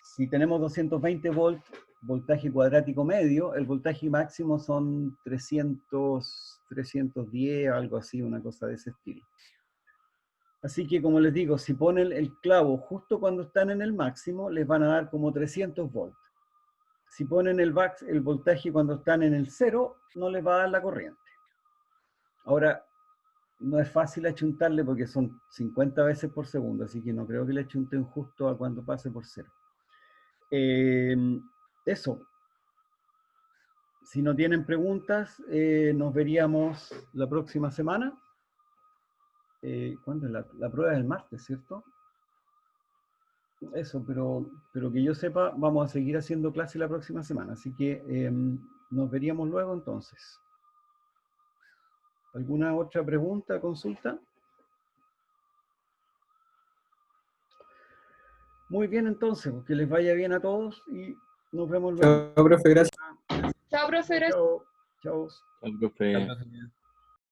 [SPEAKER 1] si tenemos 220 volts, voltaje cuadrático medio, el voltaje máximo son 310, algo así, una cosa de ese estilo. Así que, como les digo, si ponen el clavo justo cuando están en el máximo, les van a dar como 300 volts. Si ponen el voltaje cuando están en el cero, no les va a dar la corriente. Ahora, no es fácil achuntarle porque son 50 veces por segundo, así que no creo que le achunten justo a cuando pase por cero. Eso. Si no tienen preguntas, nos veríamos la próxima semana. ¿Cuándo es la prueba? Es el martes, ¿cierto? Eso, pero que yo sepa, vamos a seguir haciendo clase la próxima semana, así que nos veríamos luego entonces. ¿Alguna otra pregunta, consulta? Muy bien, entonces, que les vaya bien a todos y nos vemos luego.
[SPEAKER 3] Chao, profe, gracias.
[SPEAKER 5] Chao, profe.
[SPEAKER 1] Chao. Chao.
[SPEAKER 7] Chao, profe.
[SPEAKER 6] Gracias.